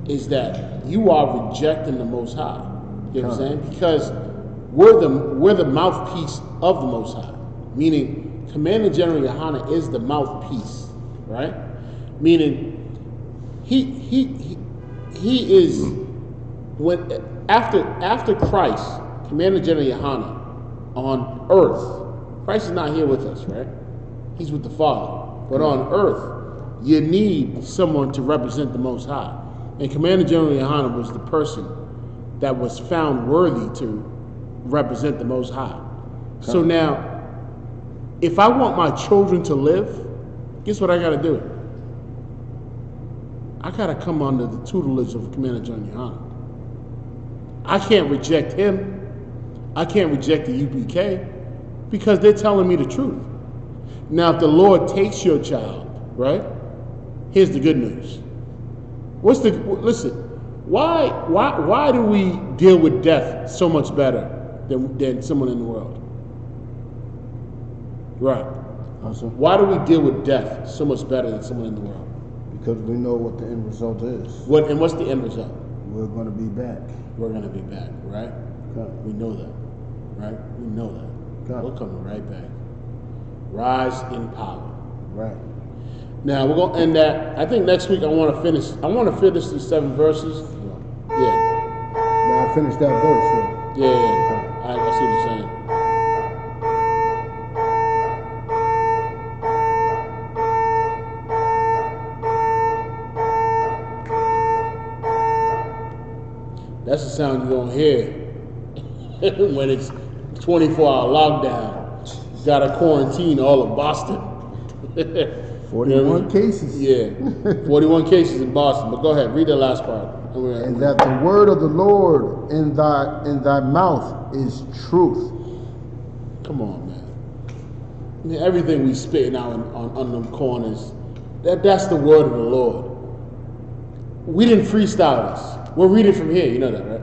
[SPEAKER 2] is that you are rejecting the Most High. You know what I'm saying? Because we're the mouthpiece of the Most High. Meaning, Commander General Yohana is the mouthpiece, right? Meaning, he is after Christ, Commander General Yohana on earth. Christ is not here with us, right? He's with the Father. But on earth, you need someone to represent the Most High. And Commander General Yohana was the person that was found worthy to represent the Most High. So now, if I want my children to live, guess what I got to do? I got to come under the tutelage of Commander General Yohana. I can't reject him. I can't reject the UBK because they're telling me the truth. Now, if the Lord takes your child, right? Here's the good news. Listen, why do we deal with death so much better than someone in the world? Right.
[SPEAKER 1] Awesome.
[SPEAKER 2] Why do we deal with death so much better than someone in the world?
[SPEAKER 1] Because we know what the end result is.
[SPEAKER 2] What's the end result?
[SPEAKER 1] We're going to be back.
[SPEAKER 2] We're going to be back, right?
[SPEAKER 1] Okay.
[SPEAKER 2] We know that, right? We know that.
[SPEAKER 1] Okay.
[SPEAKER 2] We're coming right back. Rise in power.
[SPEAKER 1] Right.
[SPEAKER 2] Now we're gonna end that. I think next week I want to finish these 7 verses. Yeah.
[SPEAKER 1] Now I finished that verse. So.
[SPEAKER 2] Yeah. I see what you're saying. That's the sound you're gonna hear when it's 24-hour lockdown. Got to quarantine all of Boston.
[SPEAKER 1] 41 cases.
[SPEAKER 2] Yeah, 41 cases in Boston. But go ahead, read the last part.
[SPEAKER 1] And that the word of the Lord in thy mouth is truth.
[SPEAKER 2] Come on, man. I mean, everything we spitting out on them corners, that's the word of the Lord. We didn't freestyle this. We're reading from here. You know that, right?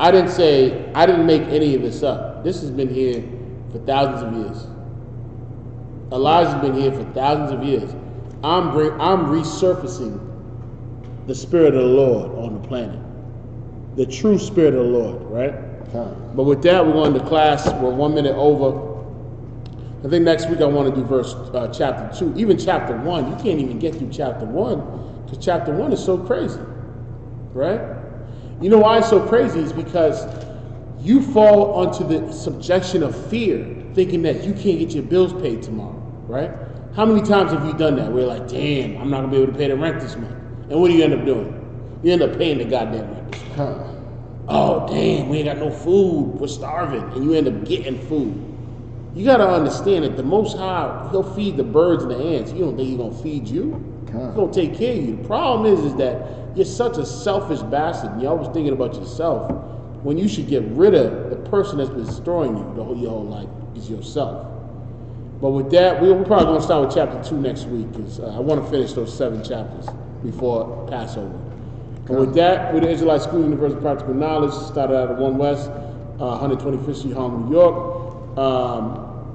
[SPEAKER 2] I didn't make any of this up. This has been here for thousands of years. Elijah's been here for thousands of years. I'm resurfacing the Spirit of the Lord on the planet. The true Spirit of the Lord, right? But with that, we're going to class. We're 1 minute over. I think next week I want to do chapter 2. Even chapter 1, you can't even get through chapter 1 because chapter 1 is so crazy, right? You know why it's so crazy? Is because you fall onto the subjection of fear, thinking that you can't get your bills paid tomorrow, right? How many times have you done that? Where you're like, damn, I'm not going to be able to pay the rent this month. And what do you end up doing? You end up paying the goddamn rent. Oh, damn, we ain't got no food. We're starving. And you end up getting food. You got to understand that the Most High, he'll feed the birds and the ants. You don't think he's going to feed you? He's going to take care of you. The problem is that you're such a selfish bastard and you're always thinking about yourself when you should get rid of the person that's been destroying you your whole life is yourself. But with that, we're probably going to start with chapter 2 next week because I want to finish those 7 chapters before Passover. And with that, we're the Israelite School University of Practical Knowledge, started out at 1 West, 125th Street, Harlem, New York.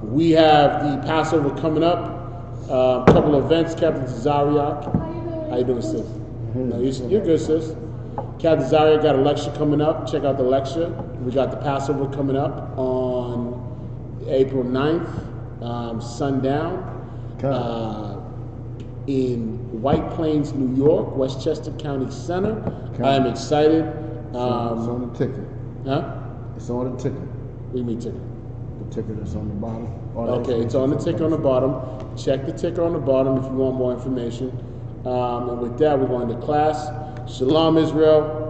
[SPEAKER 2] We have the Passover coming up, a couple of events. Captain Zariak. How you doing, sis? No, you're good, sis. Captain Zariak got a lecture coming up. Check out the lecture. We got the Passover coming up on April 9th, sundown. in White Plains, New York, Westchester County Center. I am excited.
[SPEAKER 1] It's on the ticket.
[SPEAKER 2] Huh?
[SPEAKER 1] It's on the ticket.
[SPEAKER 2] What do you mean ticket?
[SPEAKER 1] The ticket that's on the bottom.
[SPEAKER 2] Okay, it's on the ticker on the bottom. Check the ticker on the bottom if you want more information. And with that, we're going to class. Shalom, Israel.